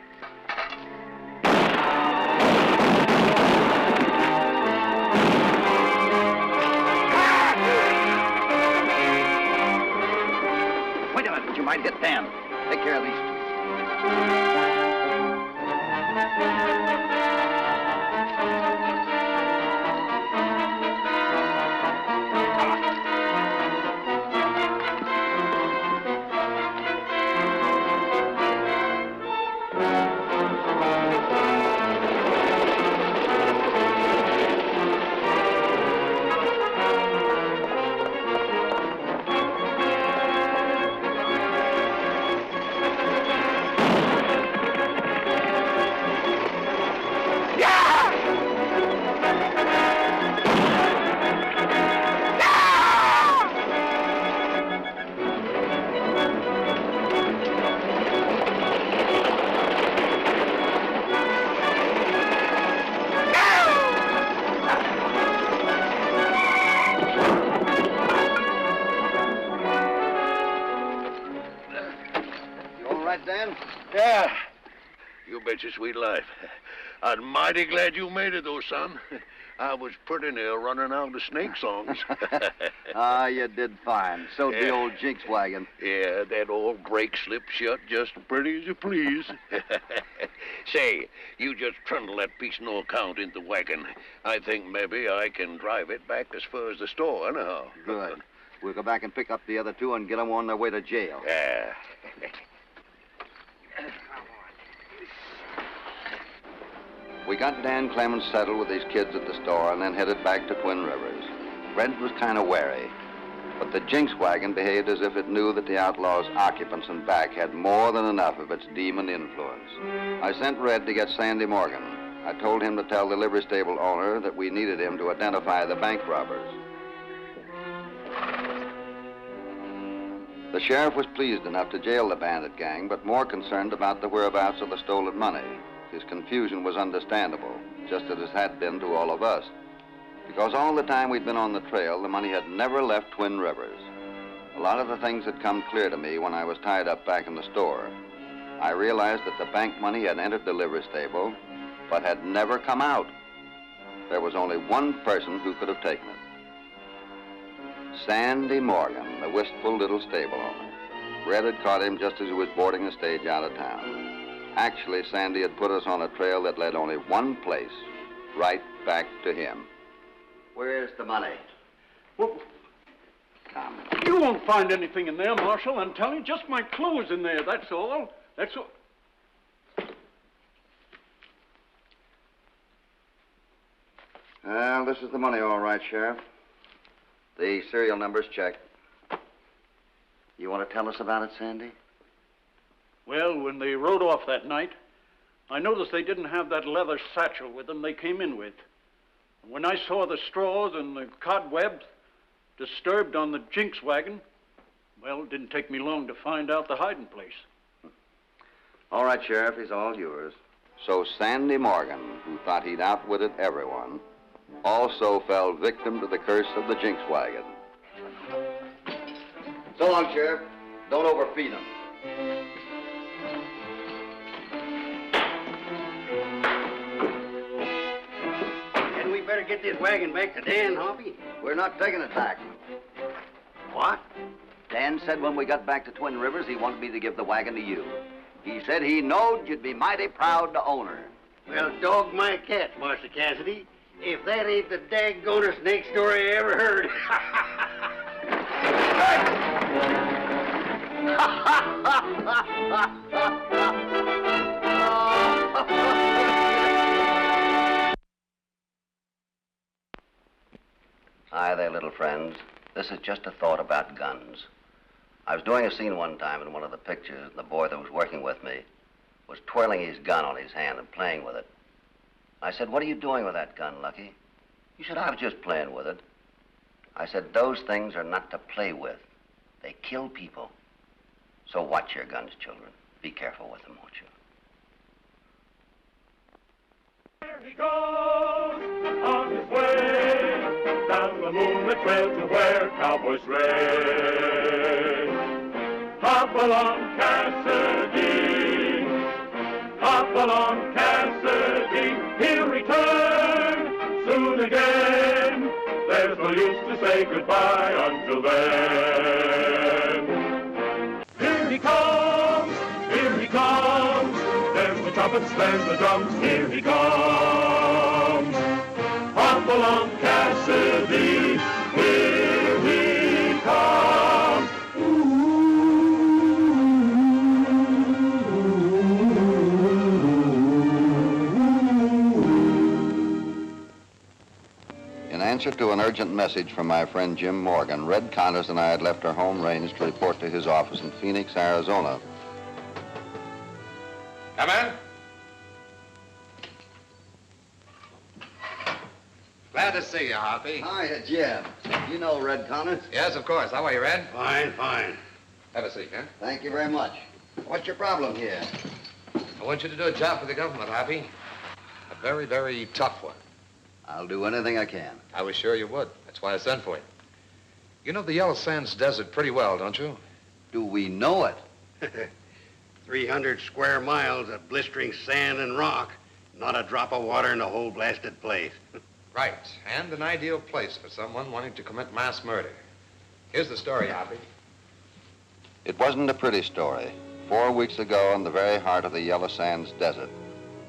Wait a minute, you might hit Dan. Take care of these two. Yeah. You bet your sweet life. I'm mighty glad you made it, though, son. I was pretty near running out of snake songs. You did fine. So did the old Jinx Wagon. Yeah, that old brake slipped shut just pretty as you please. Say, you just trundle that piece no account in the wagon. I think maybe I can drive it back as far as the store, anyhow. Good. We'll go back and pick up the other two and get them on their way to jail. Yeah. We got Dan Clemons settled with his kids at the store and then headed back to Twin Rivers. Red was kind of wary, but the Jinx Wagon behaved as if it knew that the outlaw's occupants and back had more than enough of its demon influence. I sent Red to get Sandy Morgan. I told him to tell the livery stable owner that we needed him to identify the bank robbers. The sheriff was pleased enough to jail the bandit gang, but more concerned about the whereabouts of the stolen money. His confusion was understandable, just as it had been to all of us. Because all the time we'd been on the trail, the money had never left Twin Rivers. A lot of the things had come clear to me when I was tied up back in the store. I realized that the bank money had entered the livery stable, but had never come out. There was only one person who could have taken it. Sandy Morgan, the wistful little stable owner. Red had caught him just as he was boarding a stage out of town. Actually, Sandy had put us on a trail that led only one place, right back to him. Where's the money? Well, Come. you won't find anything in there, Marshal. I'm telling you, just my clothes in there, that's all. That's all. Well, this is the money, all right, Sheriff. The serial number's checked. You want to tell us about it, Sandy? Well, when they rode off that night, I noticed they didn't have that leather satchel with them they came in with. And when I saw the straws and the cobwebs disturbed on the Jinx Wagon, well, it didn't take me long to find out the hiding place. All right, Sheriff, he's all yours. So Sandy Morgan, who thought he'd outwitted everyone, also fell victim to the curse of the Jinx Wagon. So long, Sheriff. Don't overfeed him. Hadn't we better get this wagon back to Dan, Hoppy? We're not taking it back. What? Dan said when we got back to Twin Rivers, he wanted me to give the wagon to you. He said he knowed you'd be mighty proud to own her. Well, dog my cat, Master Cassidy. If that ain't the daggonest snake story I ever heard. Hi there, little friends. This is just a thought about guns. I was doing a scene one time in one of the pictures, and the boy that was working with me was twirling his gun on his hand and playing with it. I said, "What are you doing with that gun, Lucky?" He said, "I was just playing with it." I said, "Those things are not to play with. They kill people. So watch your guns, children. Be careful with them, won't you?" There he goes on his way down the moonlit trail to where cowboys race. Hopalong Cassidy, Hopalong Cassidy, he'll return soon again. There's no use to say goodbye until then. Here he comes, here he comes. There's the trumpets, there's the drums, here he comes. Hopalong Cassidy, here he comes. In answer to an urgent message from my friend Jim Morgan, Red Connors and I had left our home range to report to his office in Phoenix, Arizona. Come in. Glad to see you, Hoppy. Hiya, Jim. You know Red Connors? Yes, of course. How are you, Red? Fine, fine. Have a seat, huh? Thank you very much. What's your problem here? I want you to do a job for the government, Hoppy. A very, very tough one. I'll do anything I can. I was sure you would. That's why I sent for you. You know the Yellow Sands Desert pretty well, don't you? Do we know it? 300 square miles of blistering sand and rock. Not a drop of water in the whole blasted place. Right. And an ideal place for someone wanting to commit mass murder. Here's the story, Hoppy. It wasn't a pretty story. 4 weeks ago, in the very heart of the Yellow Sands Desert,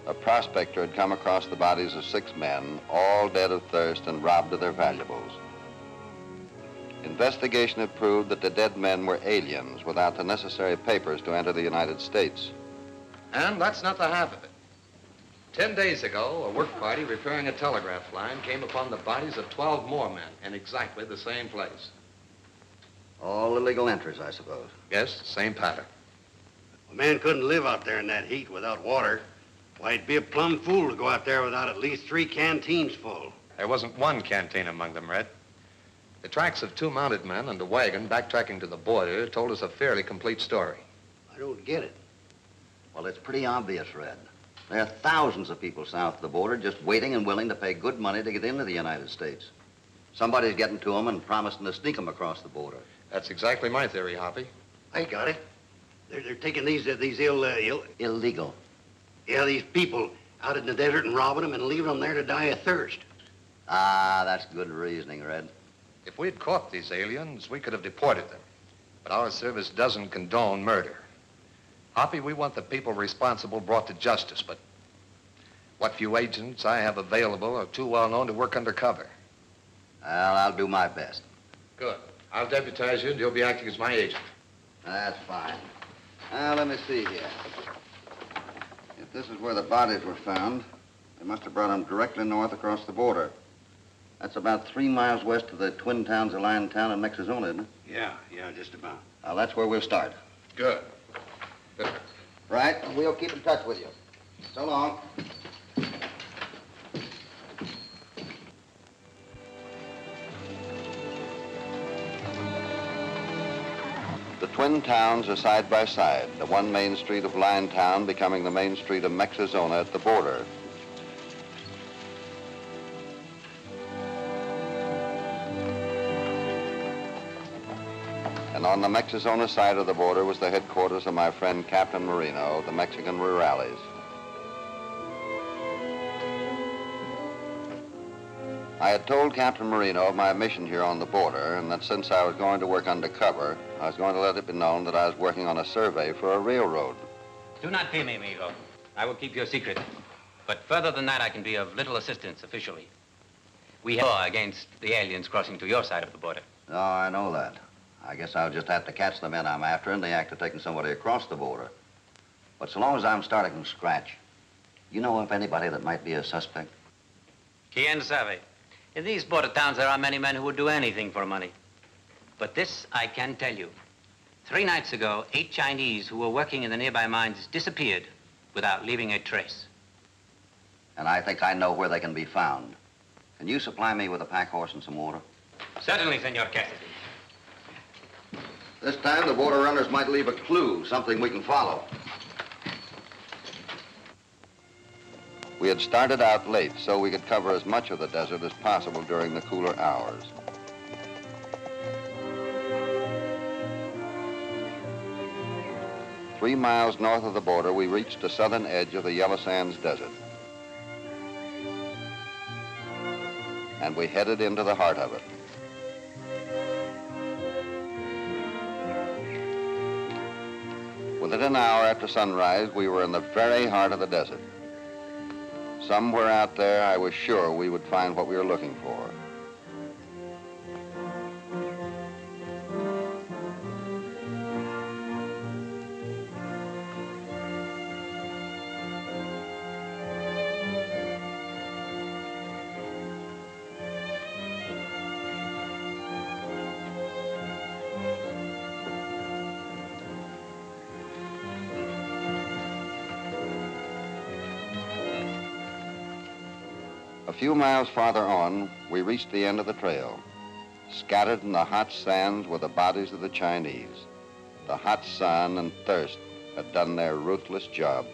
a prospector had come across the bodies of 6 men, all dead of thirst and robbed of their valuables. Investigation had proved that the dead men were aliens without the necessary papers to enter the United States. And that's not the half of it. 10 days ago, a work party repairing a telegraph line came upon the bodies of 12 more men in exactly the same place. All illegal entries, I suppose. Yes, same pattern. A man couldn't live out there in that heat without water. Why, it'd be a plumb fool to go out there without at least 3 canteens full. There wasn't one canteen among them, Red. The tracks of 2 mounted men and a wagon backtracking to the border told us a fairly complete story. I don't get it. Well, it's pretty obvious, Red. There are thousands of people south of the border just waiting and willing to pay good money to get into the United States. Somebody's getting to them and promising to sneak them across the border. That's exactly my theory, Hoppy. I got it. They're taking these illegal. Yeah, these people out in the desert and robbing them and leaving them there to die of thirst. Ah, that's good reasoning, Red. If we'd caught these aliens, we could have deported them. But our service doesn't condone murder. Hoppy, we want the people responsible brought to justice, but what few agents I have available are too well known to work undercover. Well, I'll do my best. Good. I'll deputize you, and you'll be acting as my agent. That's fine. Now, let me see here. If this is where the bodies were found, they must have brought them directly north across the border. That's about 3 miles west of the twin towns of Liontown and Mexizona, isn't it? Yeah, just about. Well, that's where we'll start. Good. Right, we'll keep in touch with you. So long. The twin towns are side by side, the one main street of Liontown becoming the main street of Mexizona at the border. And on the Mexizona side of the border was the headquarters of my friend Captain Marino, the Mexican rurales. I had told Captain Marino of my mission here on the border, and that since I was going to work undercover, I was going to let it be known that I was working on a survey for a railroad. Do not fear me, amigo. I will keep your secret. But further than that, I can be of little assistance officially. We have a law against the aliens crossing to your side of the border. Oh, I know that. I guess I'll just have to catch the men I'm after in the act of taking somebody across the border. But so long as I'm starting from scratch, You know of anybody that might be a suspect? Quien sabe? In these border towns, there are many men who would do anything for money. But this I can tell you. 3 nights ago, 8 Chinese who were working in the nearby mines disappeared without leaving a trace. And I think I know where they can be found. Can you supply me with a pack horse and some water? Certainly, Senor Cassidy. This time, the border runners might leave a clue, something we can follow. We had started out late, so we could cover as much of the desert as possible during the cooler hours. Three miles north of the border, we reached the southern edge of the Yellow Sands Desert. And we headed into the heart of it. Within an hour after sunrise, we were in the very heart of the desert. Somewhere out there, I was sure we would find what we were looking for. A few miles farther on, we reached the end of the trail. Scattered in the hot sands were the bodies of the Chinese. The hot sun and thirst had done their ruthless job.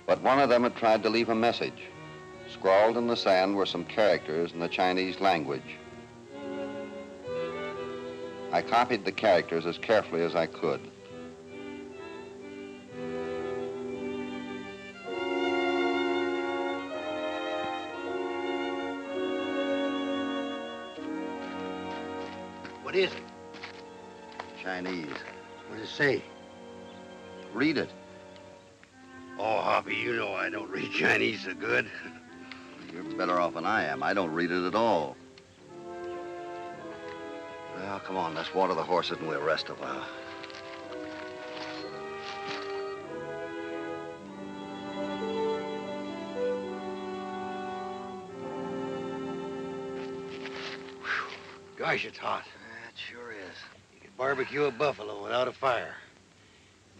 But one of them had tried to leave a message. Scrawled in the sand were some characters in the Chinese language. I copied the characters as carefully as I could. What is it? Chinese. What does it say? Read it. Oh, Hoppy, you know I don't read Chinese so good. You're better off than I am. I don't read it at all. Well, come on, let's water the horses and we'll rest a while. Gosh, it's hot. It sure is. You could barbecue a buffalo without a fire.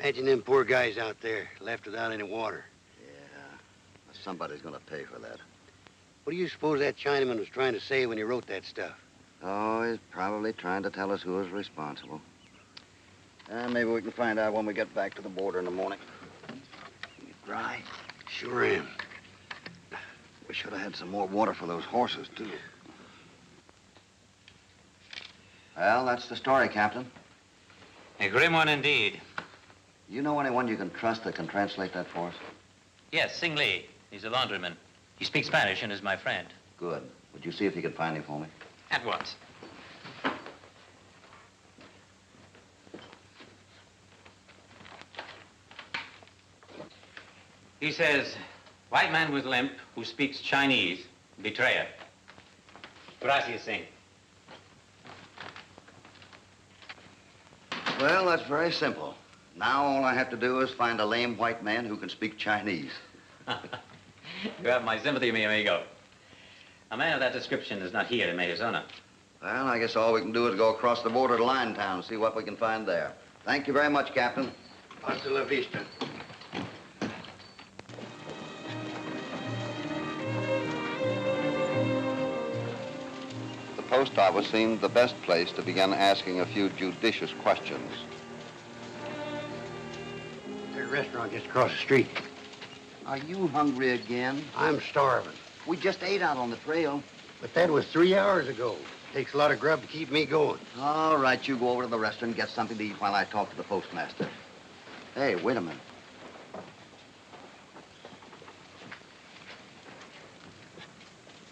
Imagine them poor guys out there, left without any water. Yeah, somebody's gonna pay for that. What do you suppose that Chinaman was trying to say when he wrote that stuff? Oh, he's probably trying to tell us who is responsible. Maybe we can find out when we get back to the border in the morning. You dry? Sure am. We should have had some more water for those horses, too. Well, that's the story, Captain. A grim one indeed. You know anyone you can trust that can translate that for us? Yes, Sing Lee. He's a laundryman. He speaks Spanish and is my friend. Good. Would you see if you could find him for me? At once. He says, white man with limp who speaks Chinese, betrayer. Gracias, Sing. Well, that's very simple. Now all I have to do is find a lame white man who can speak Chinese. You have my sympathy, mi amigo. A man of that description is not here in Arizona. Well, I guess all we can do is go across the border to Linetown and see what we can find there. Thank you very much, Captain. Hasta la vista. The post office seemed the best place to begin asking a few judicious questions. There's a restaurant just across the street. Are you hungry again? I'm starving. We just ate out on the trail. But that was 3 hours ago. Takes a lot of grub to keep me going. All right, you go over to the restaurant and get something to eat while I talk to the postmaster. Hey, wait a minute.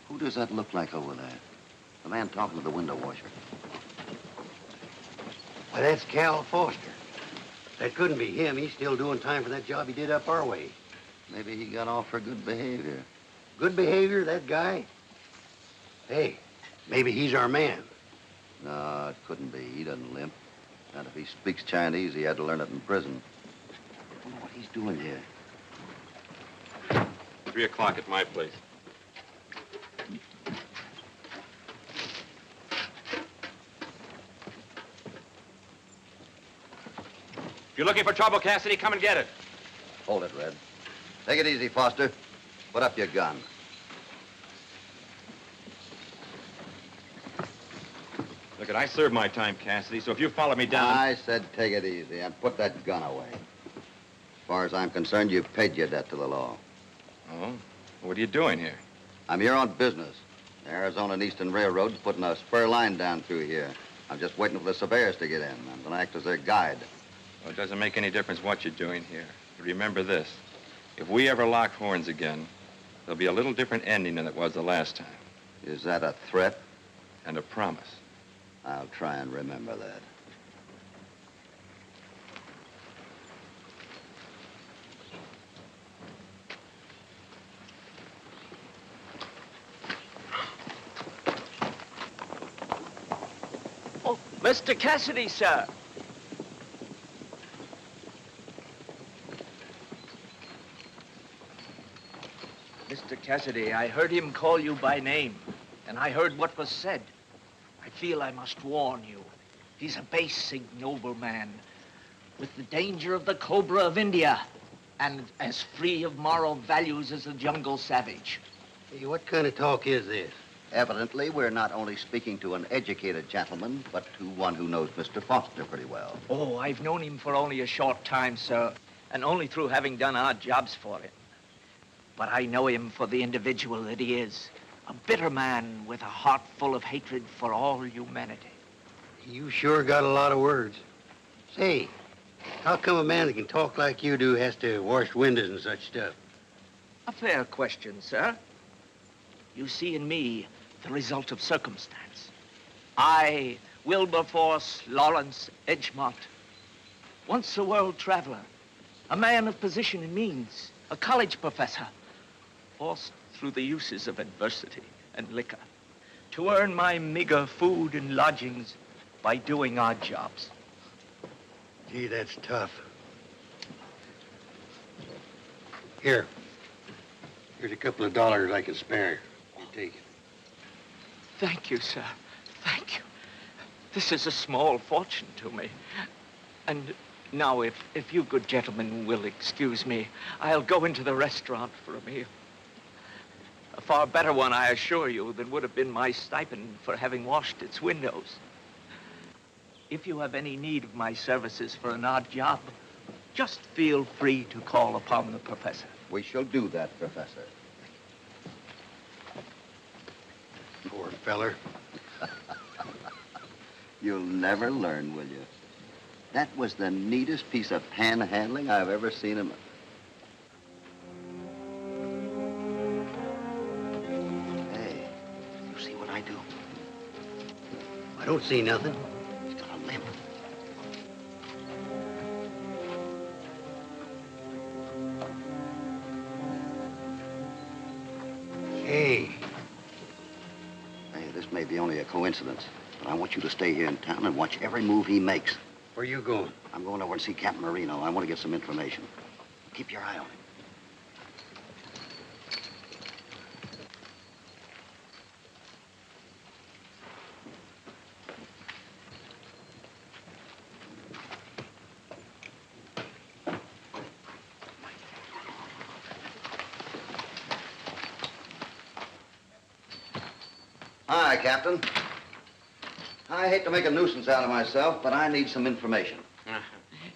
Who does that look like over there? The man talking to the window washer. Why, that's Cal Foster. That couldn't be him. He's still doing time for that job he did up our way. Maybe he got off for good behavior. Good behavior, that guy? Hey, maybe he's our man. No, it couldn't be. He doesn't limp. Not if he speaks Chinese. He had to learn it in prison. I wonder what he's doing here. 3 o'clock at my place. If you're looking for trouble, Cassidy, come and get it. Hold it, Red. Take it easy, Foster. Put up your gun. Look, I served my time, Cassidy, so if you follow me down... I said take it easy and put that gun away. As far as I'm concerned, you've paid your debt to the law. Oh? What are you doing here? I'm here on business. The Arizona and Eastern Railroad's putting a spur line down through here. I'm just waiting for the surveyors to get in. I'm going to act as their guide. Well, it doesn't make any difference what you're doing here. But remember this. If we ever lock horns again, there'll be a little different ending than it was the last time. Is that a threat? And a promise. I'll try and remember that. Oh, Mr. Cassidy, sir. Mr. Cassidy, I heard him call you by name, and I heard what was said. I feel I must warn you. He's a base, ignoble man, with the danger of the cobra of India, and as free of moral values as a jungle savage. Hey, what kind of talk is this? Evidently, we're not only speaking to an educated gentleman, but to one who knows Mr. Foster pretty well. Oh, I've known him for only a short time, sir, and only through having done odd jobs for him. But I know him for the individual that he is, a bitter man with a heart full of hatred for all humanity. You sure got a lot of words. Say, how come a man that can talk like you do has to wash windows and such stuff? A fair question, sir. You see in me the result of circumstance. I, Wilberforce Lawrence Edgemont, once a world traveler, a man of position and means, a college professor, forced through the uses of adversity and liquor to earn my meager food and lodgings by doing odd jobs. Gee, that's tough. Here's a couple of dollars I can spare. You take it. Thank you, sir. Thank you. This is a small fortune to me. And now, if you good gentlemen will excuse me, I'll go into the restaurant for a meal. A far better one, I assure you, than would have been my stipend for having washed its windows. If you have any need of my services for an odd job, just feel free to call upon the professor. We shall do that, Professor. Poor feller. You'll never learn, will you? That was the neatest piece of panhandling I've ever seen in my... Hey, you see what I do? I don't see nothing. He's got a limp. Hey. Hey, this may be only a coincidence, but I want you to stay here in town and watch every move he makes. Where you going? I'm going over and see Captain Marino. I want to get some information. Keep your eye on him. Hi, Captain. I hate to make a nuisance out of myself, but I need some information.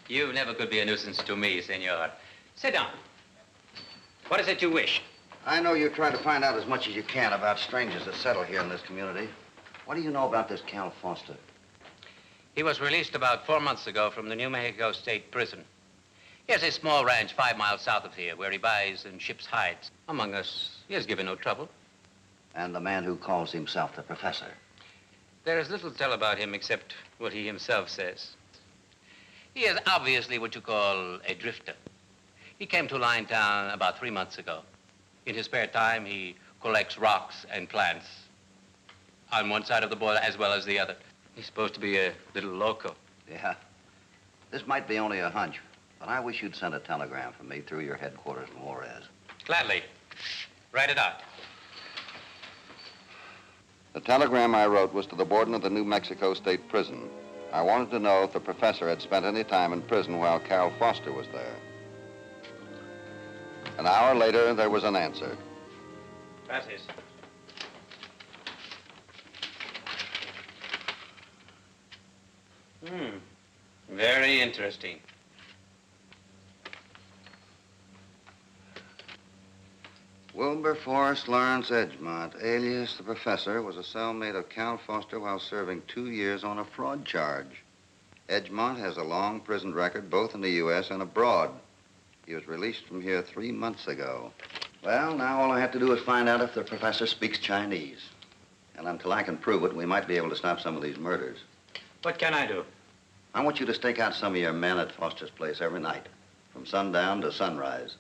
You never could be a nuisance to me, senor. Sit down. What is it you wish? I know you're trying to find out as much as you can about strangers that settle here in this community. What do you know about this Cal Foster? He was released about 4 months ago from the New Mexico State Prison. He has a small ranch 5 miles south of here where he buys and ships hides. Among us, he has given no trouble. And the man who calls himself the Professor? There is little to tell about him except what he himself says. He is obviously what you call a drifter. He came to Line Town about 3 months ago. In his spare time, he collects rocks and plants on one side of the border as well as the other. He's supposed to be a little loco. Yeah. This might be only a hunch, but I wish you'd send a telegram for me through your headquarters in Juarez. Gladly. Write it out. The telegram I wrote was to the warden of the New Mexico State Prison. I wanted to know if the professor had spent any time in prison while Cal Foster was there. An hour later, there was an answer. Gracias. Very interesting. Wilberforce Lawrence Edgemont, alias the professor, was a cellmate of Cal Foster while serving 2 years on a fraud charge. Edgemont has a long prison record both in the U.S. and abroad. He was released from here 3 months ago. Well, now all I have to do is find out if the professor speaks Chinese. And until I can prove it, we might be able to stop some of these murders. What can I do? I want you to stake out some of your men at Foster's place every night, from sundown to sunrise.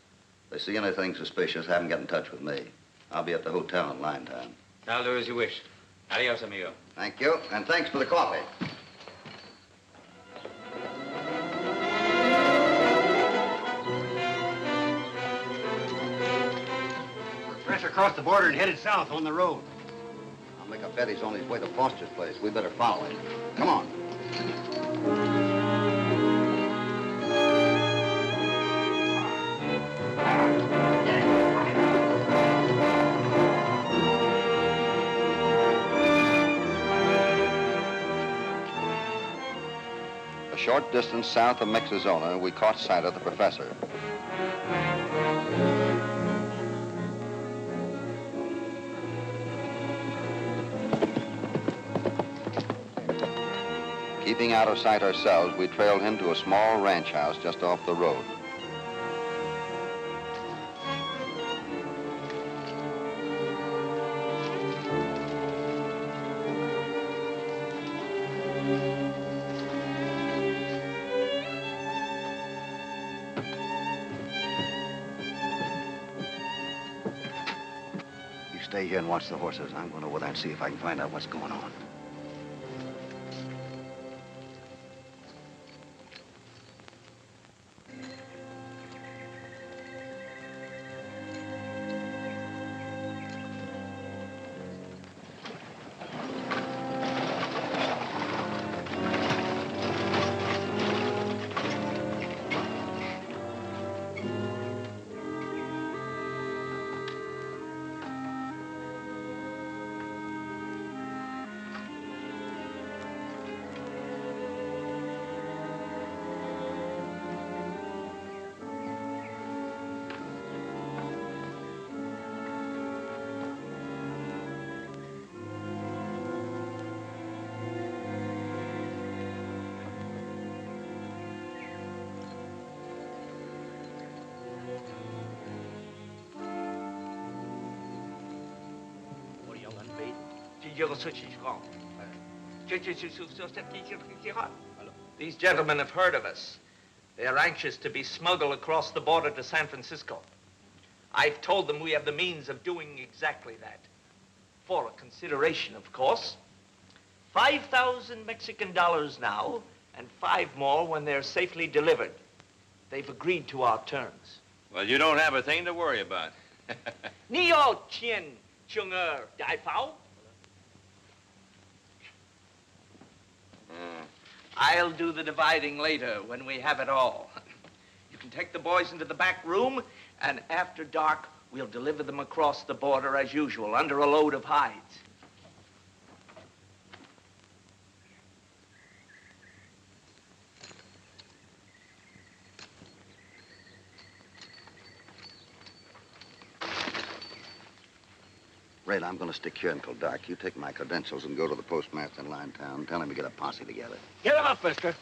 If they see anything suspicious, have them get in touch with me. I'll be at the hotel in Linetown. I'll do as you wish. Adios, amigo. Thank you, and thanks for the coffee. Professor crossed the border and headed south on the road. I'll make a bet he's on his way to Foster's place. We better follow him. Come on. A short distance south of Mexizona, we caught sight of the professor. Keeping out of sight ourselves, we trailed him to a small ranch house just off the road. You stay here and watch the horses. I'm going over there and see if I can find out what's going on. These gentlemen have heard of us. They are anxious to be smuggled across the border to San Francisco. I've told them we have the means of doing exactly that. For a consideration, of course. 5,000 Mexican dollars now, and 5 more when they're safely delivered. They've agreed to our terms. Well, you don't have a thing to worry about. 你要钱从而代付? I'll do the dividing later when we have it all. You can take the boys into the back room, and after dark, we'll deliver them across the border as usual, under a load of hides. Red, I'm going to stick here until dark. You take my credentials and go to the postmaster in Linetown. Tell him to get a posse together. Get him up, mister.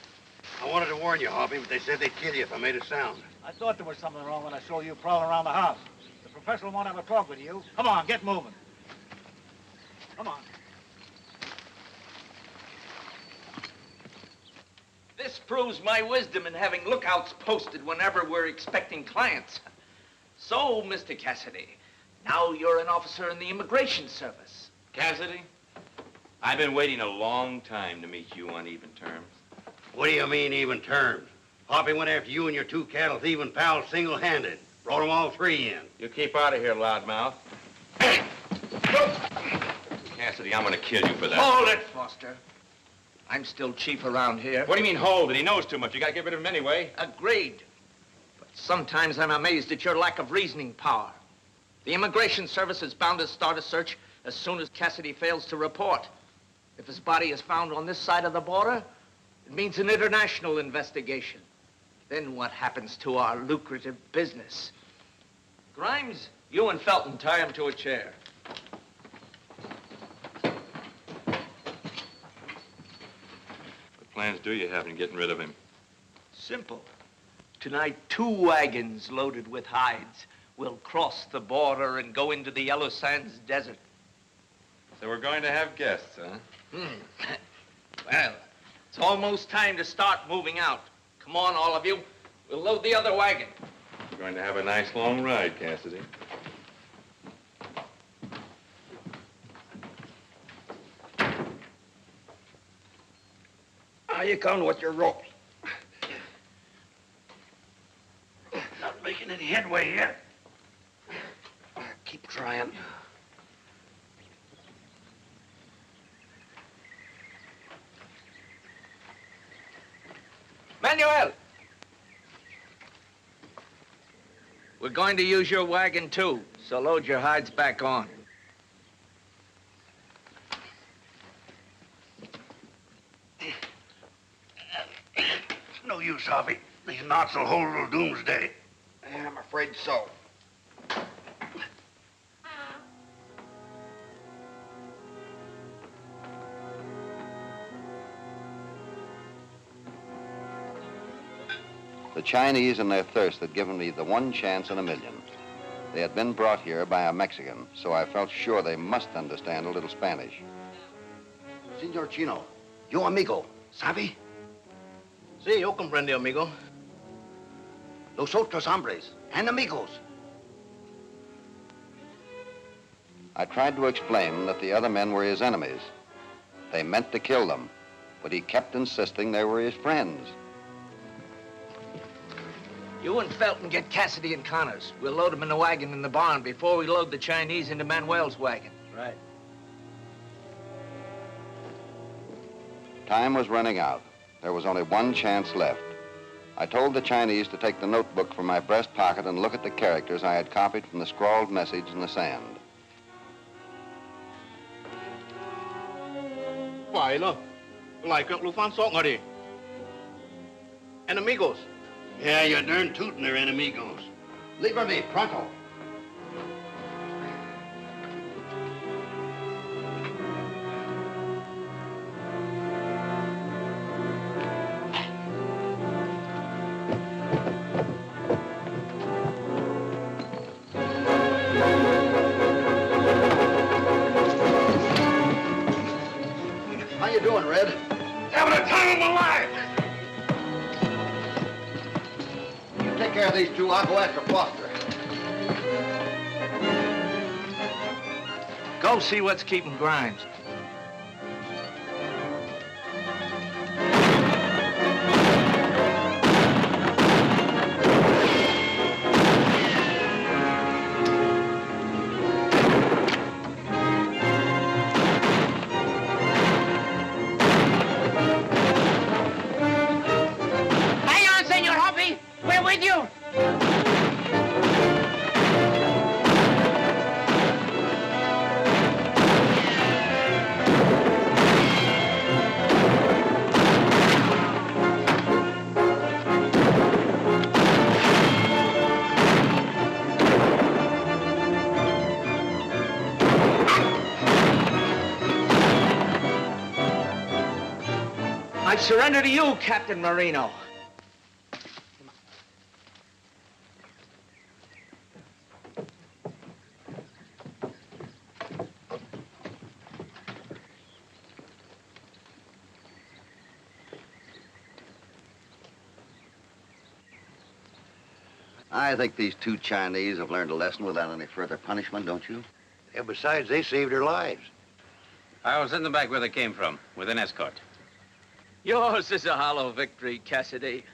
I wanted to warn you, Hoppy, but they said they'd kill you if I made a sound. I thought there was something wrong when I saw you prowling around the house. The professor won't have a talk with you. Come on, get moving. Come on. This proves my wisdom in having lookouts posted whenever we're expecting clients. So, Mr. Cassidy, now you're an officer in the Immigration Service. Cassidy, I've been waiting a long time to meet you on even terms. What do you mean, even terms? Hoppy went after you and your 2 cattle thieving pals single-handed. Brought them all three in. You keep out of here, loudmouth. Cassidy, I'm gonna kill you for that. Hold it, Foster. I'm still chief around here. What do you mean, hold it? He knows too much. You gotta get rid of him anyway. Agreed. But sometimes I'm amazed at your lack of reasoning power. The Immigration Service is bound to start a search as soon as Cassidy fails to report. If his body is found on this side of the border, it means an international investigation. Then what happens to our lucrative business? Grimes, you and Felton tie him to a chair. What plans do you have in getting rid of him? Simple. Tonight, 2 wagons loaded with hides will cross the border and go into the Yellow Sands Desert. So we're going to have guests, huh? Well, it's almost time to start moving out. Come on, all of you. We'll load the other wagon. We're going to have a nice long ride, Cassidy. How you coming with your ropes? Not making any headway yet. Keep trying. Manuel! We're going to use your wagon, too, so load your hides back on. No use, Hoppy. These knots will hold till doomsday. I'm afraid so. The Chinese in their thirst had given me the one chance in a million. They had been brought here by a Mexican, so I felt sure they must understand a little Spanish. Senor Chino, yo amigo, ¿sabe? Sí, yo comprendo, amigo. Los otros hombres, and amigos. I tried to explain that the other men were his enemies. They meant to kill them, but he kept insisting they were his friends. You and Felton get Cassidy and Connors. We'll load them in the wagon in the barn before we load the Chinese into Manuel's wagon. Right. Time was running out. There was only one chance left. I told the Chinese to take the notebook from my breast pocket and look at the characters I had copied from the scrawled message in the sand. Phải lo. Lại cận lũ phán sọ ngờ đi. Enemigos. Yeah, you're darn tootin' they're enemigos. Livery, pronto. How you doing, Red? Having a time of my life! Take care of these two. I'll go after Foster. Go see what's keeping Grimes. Hang on, Senor Hoppy. We're with you. I surrender to you, Captain Marino. I think these two Chinese have learned a lesson without any further punishment, don't you? Yeah, besides, they saved their lives. I was in the back where they came from, with an escort. Yours is a hollow victory, Cassidy.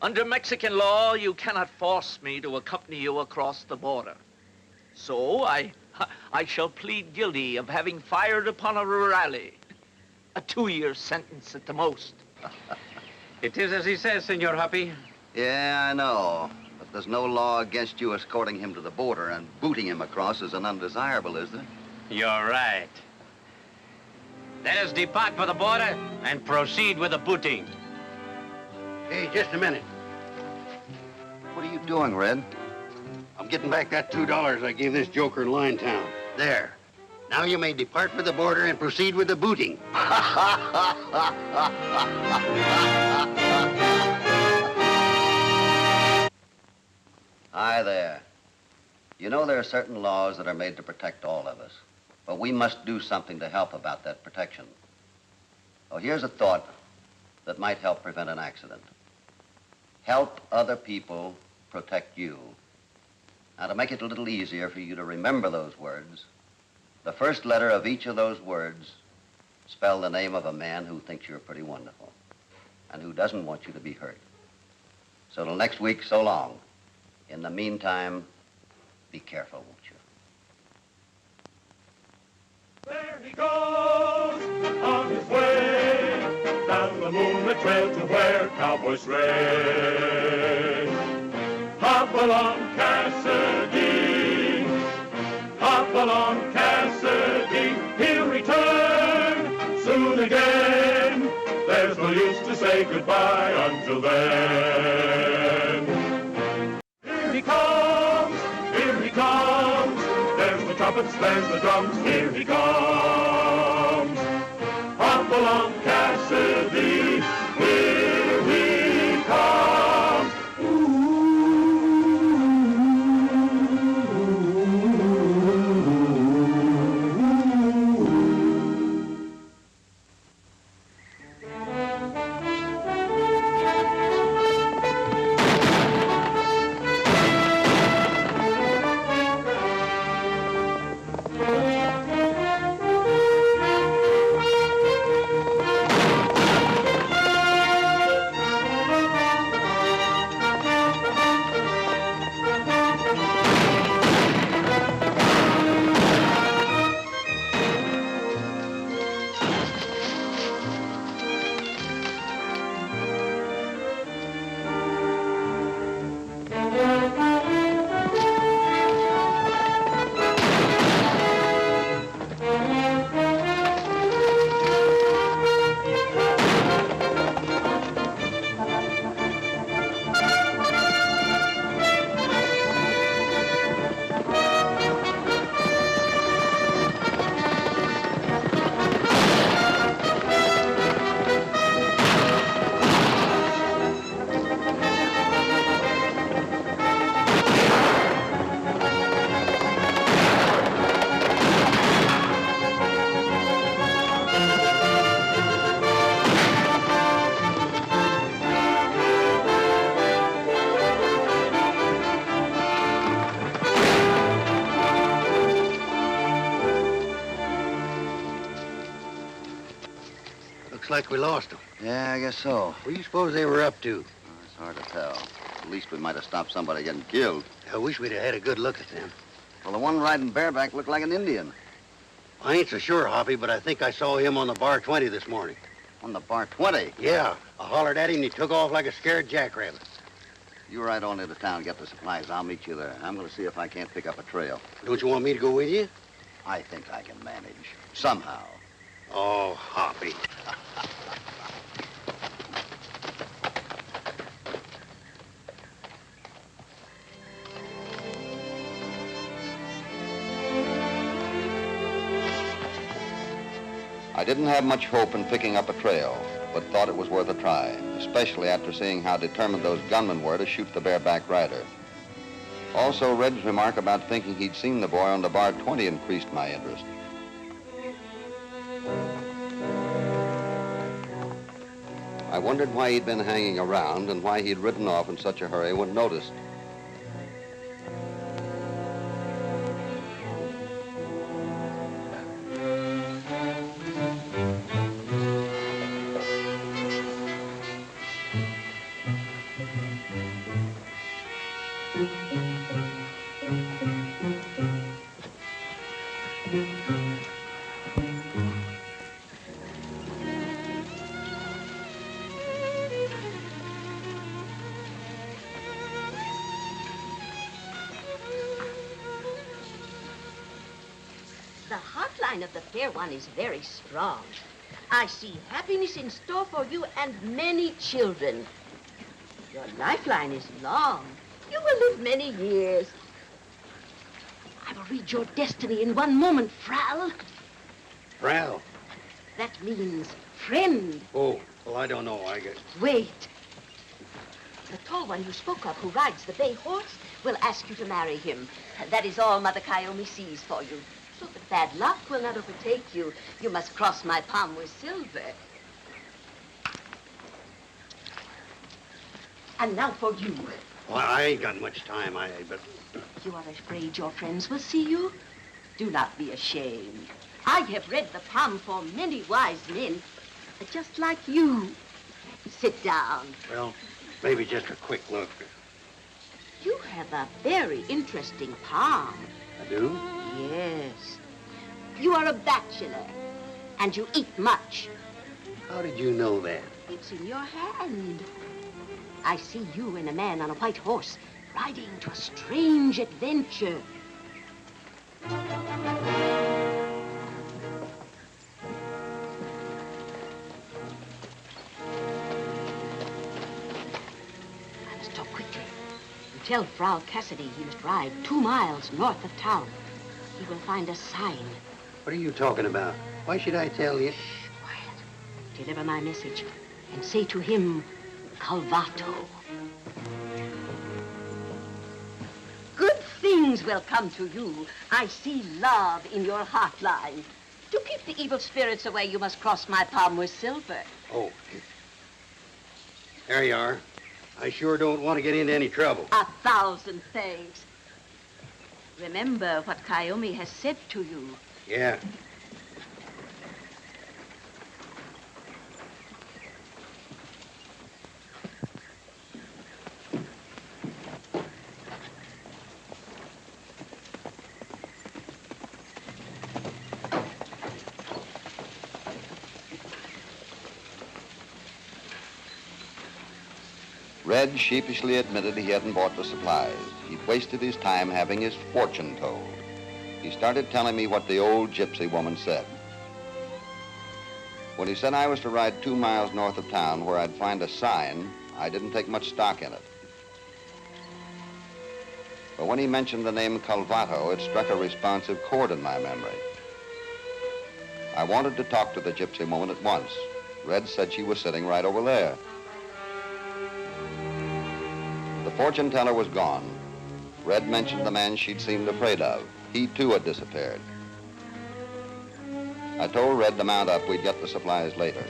Under Mexican law, you cannot force me to accompany you across the border. So I shall plead guilty of having fired upon a rally. A 2-year sentence at the most. It is as he says, Senor Hoppy. Yeah, I know. But there's no law against you escorting him to the border and booting him across as an undesirable, is there? You're right. Let us depart for the border and proceed with the booting. Hey, just a minute. What are you doing, Red? I'm getting back that $2 I gave this joker in Linetown. There. Now you may depart for the border and proceed with the booting. Hi there. You know there are certain laws that are made to protect all of us, but we must do something to help about that protection. Oh, here's a thought that might help prevent an accident. Help other people protect you. Now, to make it a little easier for you to remember those words, the first letter of each of those words spell the name of a man who thinks you're pretty wonderful and who doesn't want you to be hurt. So till next week, so long. In the meantime, be careful, won't you? There he goes on his way down the moonlit trail to where cowboys stray. Hopalong Cassidy, Hopalong Cassidy, he'll return soon again. There's no use to say goodbye until then. Here he comes, here he comes. There's the trumpets, there's the drums, here he comes. Hopalong Cassidy, here he comes. Looks like we lost them. Yeah, I guess so. What do you suppose they were up to? Oh, it's hard to tell. At least we might have stopped somebody getting killed. I wish we'd have had a good look at them. Well, the one riding bareback looked like an Indian. I ain't so sure, Hoppy, but I think I saw him on the bar 20 this morning. On the bar 20? Yeah. I hollered at him and he took off like a scared jackrabbit. You ride on into town and get the supplies. I'll meet you there. I'm going to see if I can't pick up a trail. Don't you want me to go with you? I think I can manage. Somehow. Oh, Hoppy. I didn't have much hope in picking up a trail, but thought it was worth a try, especially after seeing how determined those gunmen were to shoot the bareback rider. Also, Red's remark about thinking he'd seen the boy on the bar 20 increased my interest. I wondered why he'd been hanging around and why he'd ridden off in such a hurry when noticed. The hotline of the fair one is very strong. I see happiness in store for you and many children. Your lifeline is long. You will live many years. I will read your destiny in one moment, Frau. Frau? That means friend. Oh, well, I don't know, I guess. Wait. The tall one you spoke of who rides the bay horse will ask you to marry him. That is all Mother Kayomi sees for you. So that bad luck will not overtake you. You must cross my palm with silver. And now for you. Well, I ain't got much time, but... You are afraid your friends will see you? Do not be ashamed. I have read the palm for many wise men, just like you. Sit down. Well, maybe just a quick look. You have a very interesting palm. I do? Yes. You are a bachelor, and you eat much. How did you know that? It's in your hand. I see you and a man on a white horse riding to a strange adventure. I must talk quickly. You tell Frau Cassidy he must ride 2 miles north of town. He will find a sign. What are you talking about? Why should I tell you? Shh, quiet. Deliver my message and say to him, Calvato. Good things will come to you. I see love in your heartline. To keep the evil spirits away, you must cross my palm with silver. Oh. There you are. I sure don't want to get into any trouble. 1,000 thanks. Remember what Kayomi has said to you. Yeah. Red sheepishly admitted he hadn't bought the supplies. He'd wasted his time having his fortune told. He started telling me what the old gypsy woman said. When he said I was to ride 2 miles north of town where I'd find a sign, I didn't take much stock in it. But when he mentioned the name Calvato, it struck a responsive chord in my memory. I wanted to talk to the gypsy woman at once. Red said she was sitting right over there. The fortune teller was gone. Red mentioned the man she'd seemed afraid of. He, too, had disappeared. I told Red to mount up. We'd get the supplies later.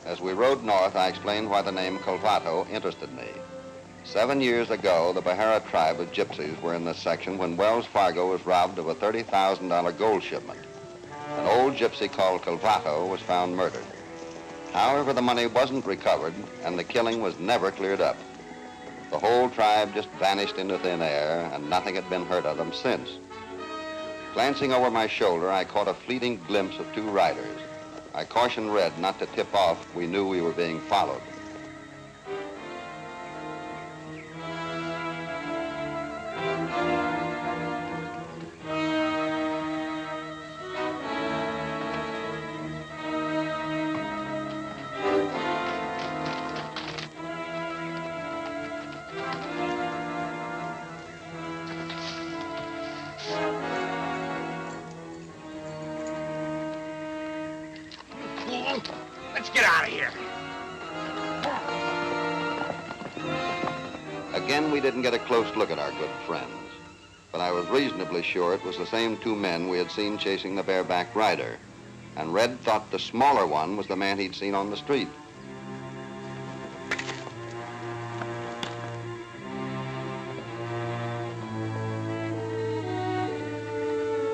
As we rode north, I explained why the name Calvato interested me. 7 years ago, the Bahara tribe of gypsies were in this section when Wells Fargo was robbed of a $30,000 gold shipment. An old gypsy called Calvato was found murdered. However, the money wasn't recovered, and the killing was never cleared up. The whole tribe just vanished into thin air, and nothing had been heard of them since. Glancing over my shoulder, I caught a fleeting glimpse of two riders. I cautioned Red not to tip off. We knew we were being followed. Let's get out of here. Again, we didn't get a close look at our good friends, but I was reasonably sure it was the same two men we had seen chasing the bareback rider, and Red thought the smaller one was the man he'd seen on the street.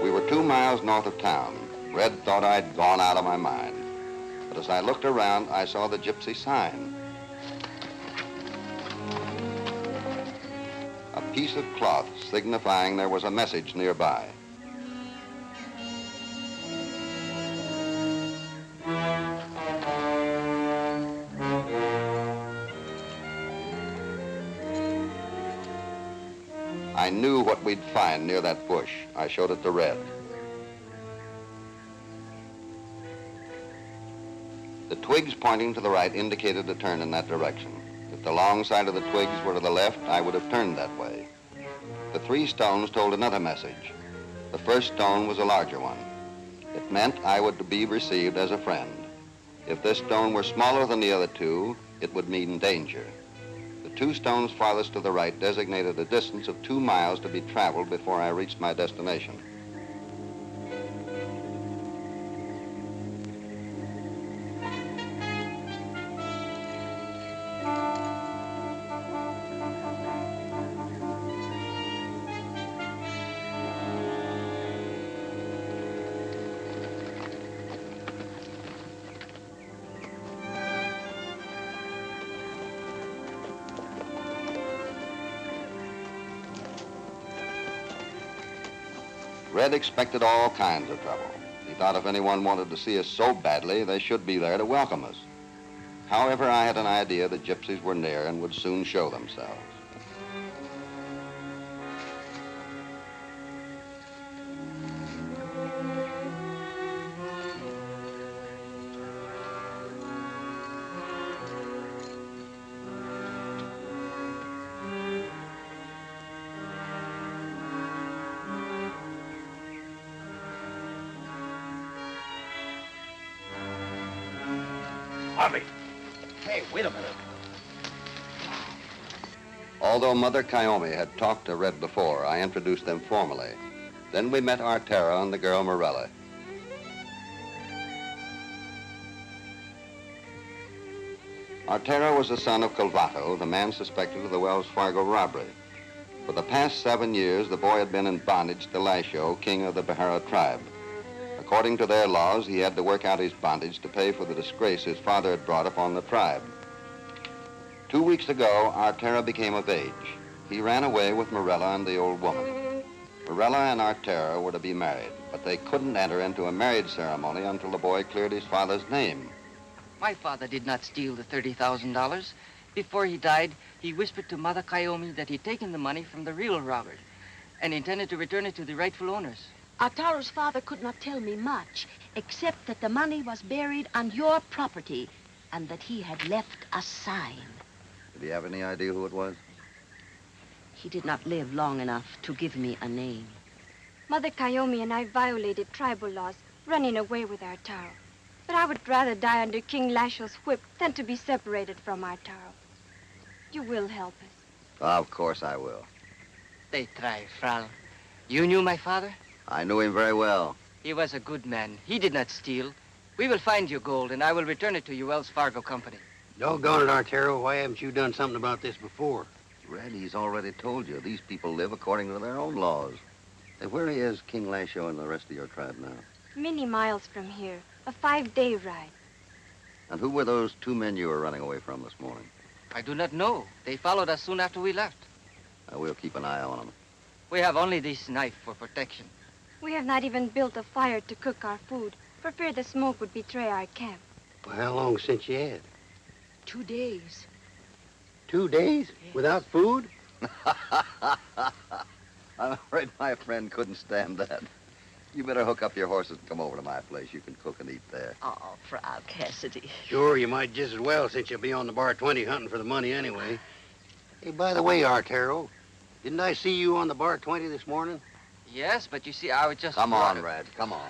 We were 2 miles north of town. Red thought I'd gone out of my mind. But as I looked around, I saw the Gypsy sign. A piece of cloth signifying there was a message nearby. I knew what we'd find near that bush. I showed it to Red. The twigs pointing to the right indicated a turn in that direction. If the long side of the twigs were to the left, I would have turned that way. The 3 stones told another message. The first stone was a larger one. It meant I would be received as a friend. If this stone were smaller than the other 2, it would mean danger. The 2 stones farthest to the right designated a distance of 2 miles to be traveled before I reached my destination. Red expected all kinds of trouble. He thought if anyone wanted to see us so badly, they should be there to welcome us. However, I had an idea the gypsies were near and would soon show themselves. Hoppy. Hey, wait a minute. Although Mother Kyomi had talked to Red before, I introduced them formally. Then we met Artera and the girl Morella. Artera was the son of Calvato, the man suspected of the Wells Fargo robbery. For the past 7 years, the boy had been in bondage to Lasho, king of the Bahara tribe. According to their laws, he had to work out his bondage to pay for the disgrace his father had brought upon the tribe. 2 weeks ago, Artera became of age. He ran away with Morella and the old woman. Morella and Artera were to be married, but they couldn't enter into a marriage ceremony until the boy cleared his father's name. My father did not steal the $30,000. Before he died, he whispered to Mother Kyomi that he'd taken the money from the real robbers and intended to return it to the rightful owners. Arturo's father could not tell me much, except that the money was buried on your property and that he had left a sign. Did he have any idea who it was? He did not live long enough to give me a name. Mother Kyomi and I violated tribal laws, running away with Arturo. But I would rather die under King Lasho's whip than to be separated from Arturo. You will help us. Of course I will. They try, Frau. You knew my father? I knew him very well. He was a good man. He did not steal. We will find your gold, and I will return it to your Wells Fargo company. Doggone it, Arturo. Why haven't you done something about this before? Red, he's already told you. These people live according to their own laws. Hey, where is King Lasho and the rest of your tribe now? Many miles from here. A 5-day ride. And who were those 2 men you were running away from this morning? I do not know. They followed us soon after we left. We'll keep an eye on them. We have only this knife for protection. We have not even built a fire to cook our food, for fear the smoke would betray our camp. Well, how long since you had? 2 days. 2 days? Yes. Without food? I'm afraid my friend couldn't stand that. You better hook up your horses and come over to my place. You can cook and eat there. Oh, Frau Cassidy. Sure, you might just as well, since you'll be on the bar 20 hunting for the money anyway. Hey, by the way, Arturo, didn't I see you on the bar 20 this morning? Yes, but you see, I was just... Come on, Red. Come on.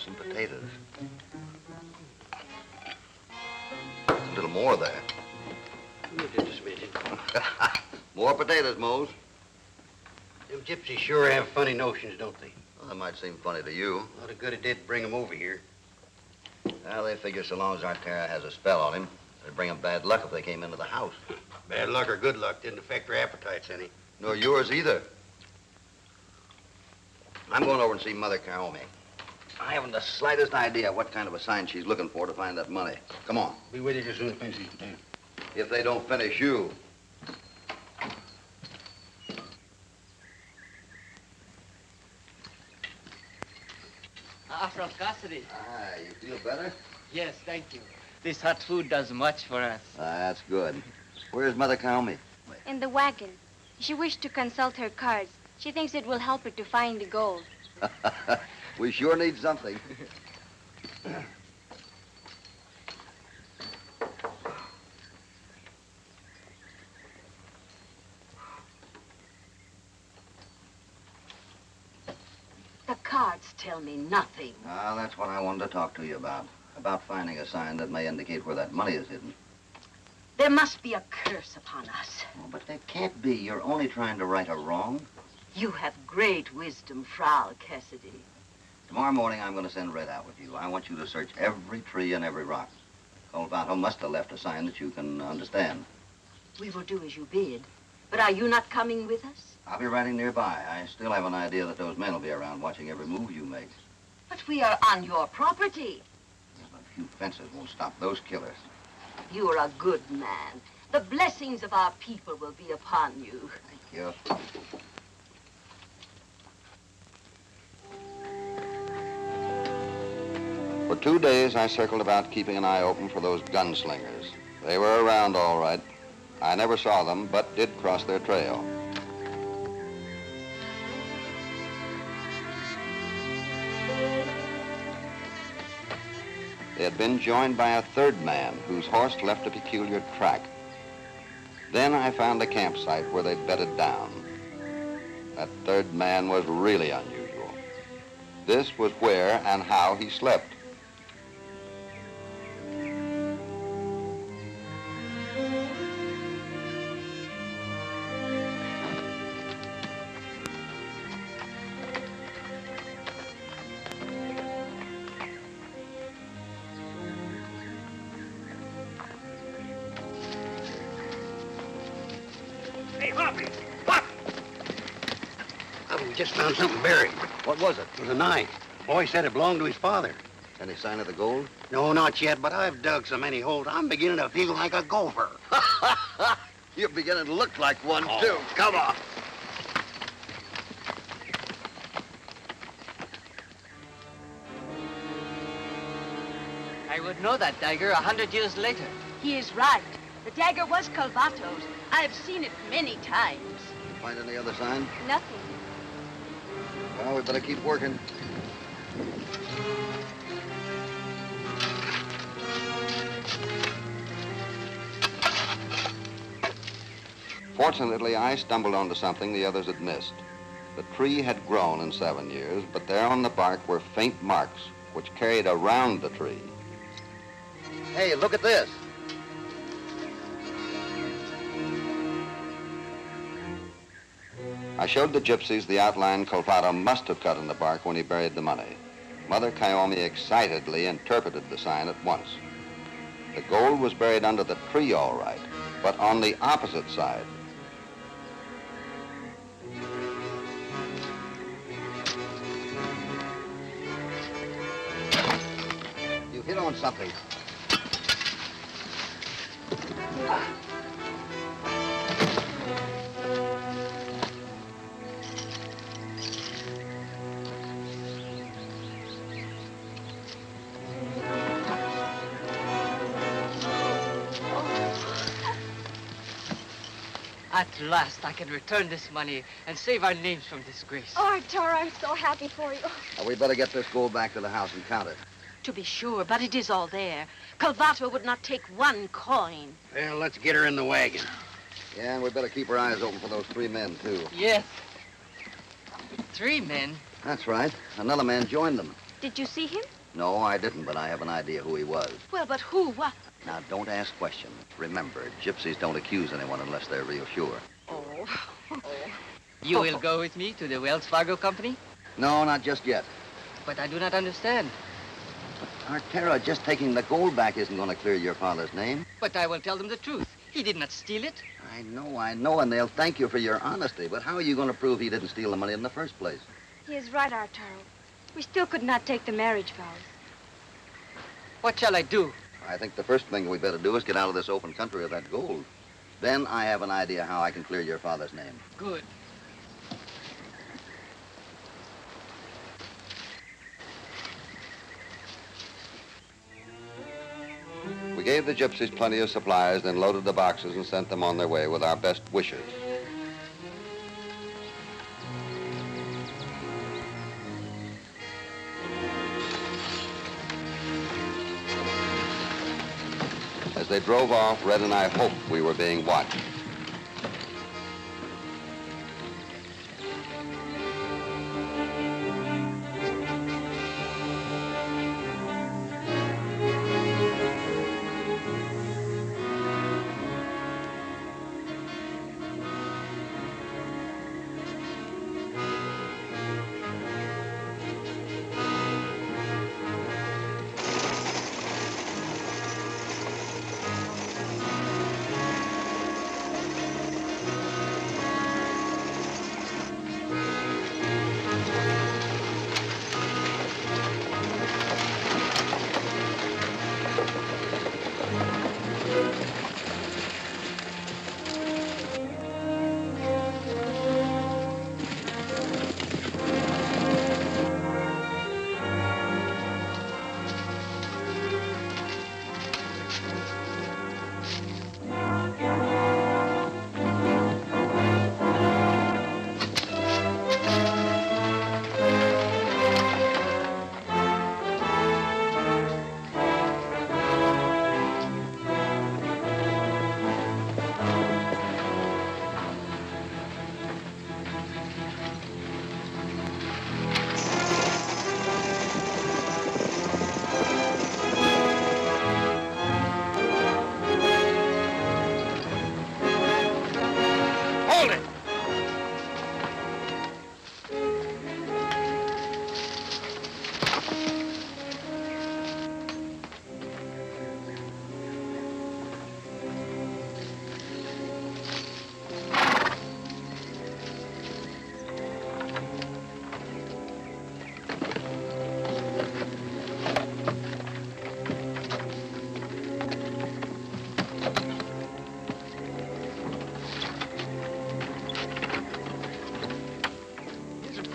Some potatoes. A little more there. Just a minute. More potatoes, Mose. Them gypsies sure have funny notions, don't they? Well, that might seem funny to you. What a good it did to bring them over here. Well, they figure so long as Arturo has a spell on him, it'd bring him bad luck if they came into the house. Bad luck or good luck didn't affect their appetites any. Nor yours either. I'm going over and see Mother Caomi. I haven't the slightest idea what kind of a sign she's looking for to find that money. Come on. Be with you as soon as finish these potatoes. If they don't finish you. Ah, Frau Cassidy. Ah, you feel better? Yes, thank you. This hot food does much for us. That's good. Where's Mother Caomi? In the wagon. She wished to consult her cards. She thinks it will help her to find the gold. We sure need something. The cards tell me nothing. Ah, that's what I wanted to talk to you about. About finding a sign that may indicate where that money is hidden. There must be a curse upon us. Oh, but there can't be. You're only trying to right a wrong. You have great wisdom, Frau Cassidy. Tomorrow morning, I'm going to send Red out with you. I want you to search every tree and every rock. Colvato must have left a sign that you can understand. We will do as you bid. But are you not coming with us? I'll be riding nearby. I still have an idea that those men will be around watching every move you make. But we are on your property. Yeah, but a few fences won't stop those killers. You are a good man. The blessings of our people will be upon you. Thank you. For 2 days, I circled about keeping an eye open for those gunslingers. They were around all right. I never saw them, but did cross their trail. They had been joined by a third man whose horse left a peculiar track. Then I found a campsite where they'd bedded down. That third man was really unusual. This was where and how he slept. Hey, Hoppy! Hoppy! Oh, we just found something buried. What was it? It was a knife. Boy said it belonged to his father. Any sign of the gold? No, not yet, but I've dug so many holes, I'm beginning to feel like a gopher. You're beginning to look like one, too. Come on. I would know that dagger 100 years later. He is right. The dagger was Calvato's. I have seen it many times. Find any other sign? Nothing. Well, we better keep working. Fortunately, I stumbled onto something the others had missed. The tree had grown in 7 years, but there on the bark were faint marks which carried around the tree. Hey, look at this. I showed the gypsies the outline Colvado must have cut in the bark when he buried the money. Mother Kaomi excitedly interpreted the sign at once. The gold was buried under the tree, all right, but on the opposite side. You hit on something. At last, I can return this money and save our names from disgrace. Oh, Arturo, I'm so happy for you. We better get this gold back to the house and count it. To be sure, but it is all there. Colvado would not take one coin. Well, let's get her in the wagon. Yeah, and we better keep our eyes open for those 3 men, too. Yes. 3 men? That's right. Another man joined them. Did you see him? No, I didn't, but I have an idea who he was. Well, but who? What? Now, don't ask questions. Remember, gypsies don't accuse anyone unless they're real sure. Oh. You will go with me to the Wells Fargo Company? No, not just yet. But I do not understand. Artero, just taking the gold back isn't going to clear your father's name. But I will tell them the truth. He did not steal it. I know, and they'll thank you for your honesty. But how are you going to prove he didn't steal the money in the first place? He is right, Arturo. We still could not take the marriage vows. What shall I do? I think the first thing we better do is get out of this open country with that gold. Then I have an idea how I can clear your father's name. Good. We gave the gypsies plenty of supplies, then loaded the boxes and sent them on their way with our best wishes. As they drove off, Red and I hoped we were being watched.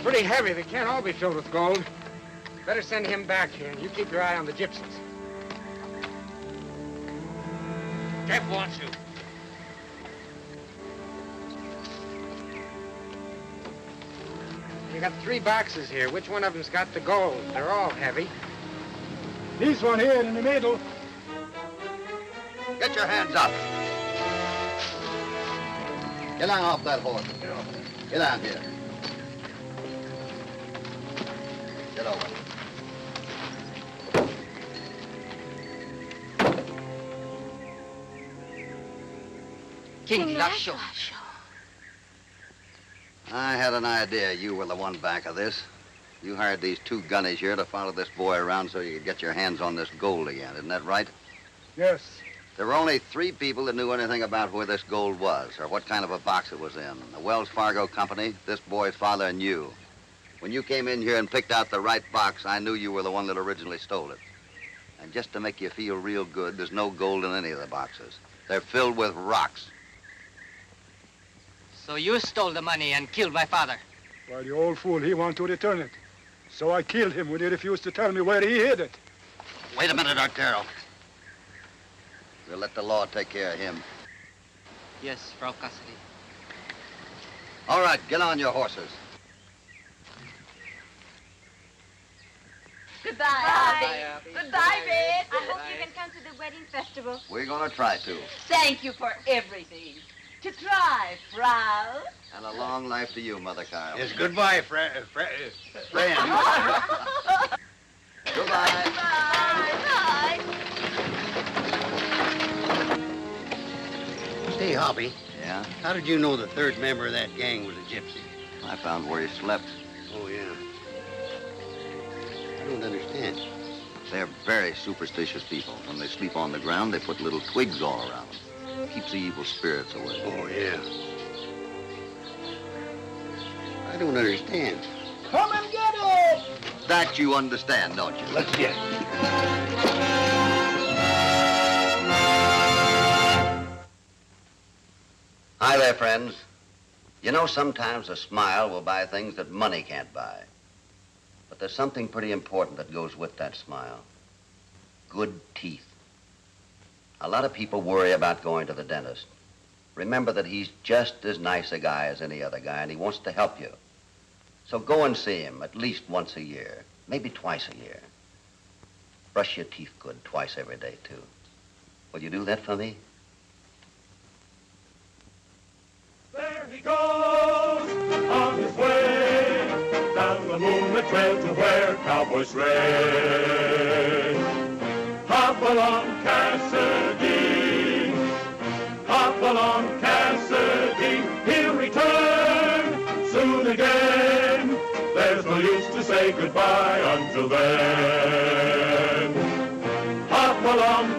Pretty heavy. They can't all be filled with gold. Better send him back here, and you keep your eye on the gypsies. Jeff wants you. You got 3 boxes here. Which one of them's got the gold? They're all heavy. This one here in the middle. Get your hands up. Get on off that horse. Get on here. Get over. King Lacho. I had an idea you were the one back of this. You hired these two gunnies here to follow this boy around so you could get your hands on this gold again. Isn't that right? Yes. There were only 3 people that knew anything about where this gold was or what kind of a box it was in. The Wells Fargo Company, this boy's father, and you. When you came in here and picked out the right box, I knew you were the one that originally stole it. And just to make you feel real good, there's no gold in any of the boxes. They're filled with rocks. So you stole the money and killed my father? Well, the old fool, he wanted to return it. So I killed him when he refused to tell me where he hid it. Wait a minute, Arturo. We'll let the law take care of him. Yes, Frau Cassidy. All right, get on your horses. Goodbye, Hoppy. Goodbye, Red. I hope you can come to the wedding festival. We're gonna try to. Thank you for everything. To try, Frau. And a long life to you, Mother Kyle. Yes, goodbye, friend. Goodbye. Bye. Say, Hoppy. Yeah? How did you know the 3rd member of that gang was a gypsy? I found where he slept. Oh, yeah. I don't understand. They're very superstitious people. When they sleep on the ground, they put little twigs all around them. Keeps the evil spirits away. Oh, yeah. I don't understand. Come and get it! That you understand, don't you? Let's get it. Hi there, friends. You know, sometimes a smile will buy things that money can't buy. But there's something pretty important that goes with that smile. Good teeth. A lot of people worry about going to the dentist. Remember that he's just as nice a guy as any other guy, and he wants to help you. So go and see him at least once a year, maybe twice a year. Brush your teeth good twice every day, too. Will you do that for me? There he goes, on his way, down the moonlit trail to where cowboys stray. Hopalong Cassidy, Hopalong Cassidy, he'll return soon again. There's no use to say goodbye until then. Hopalong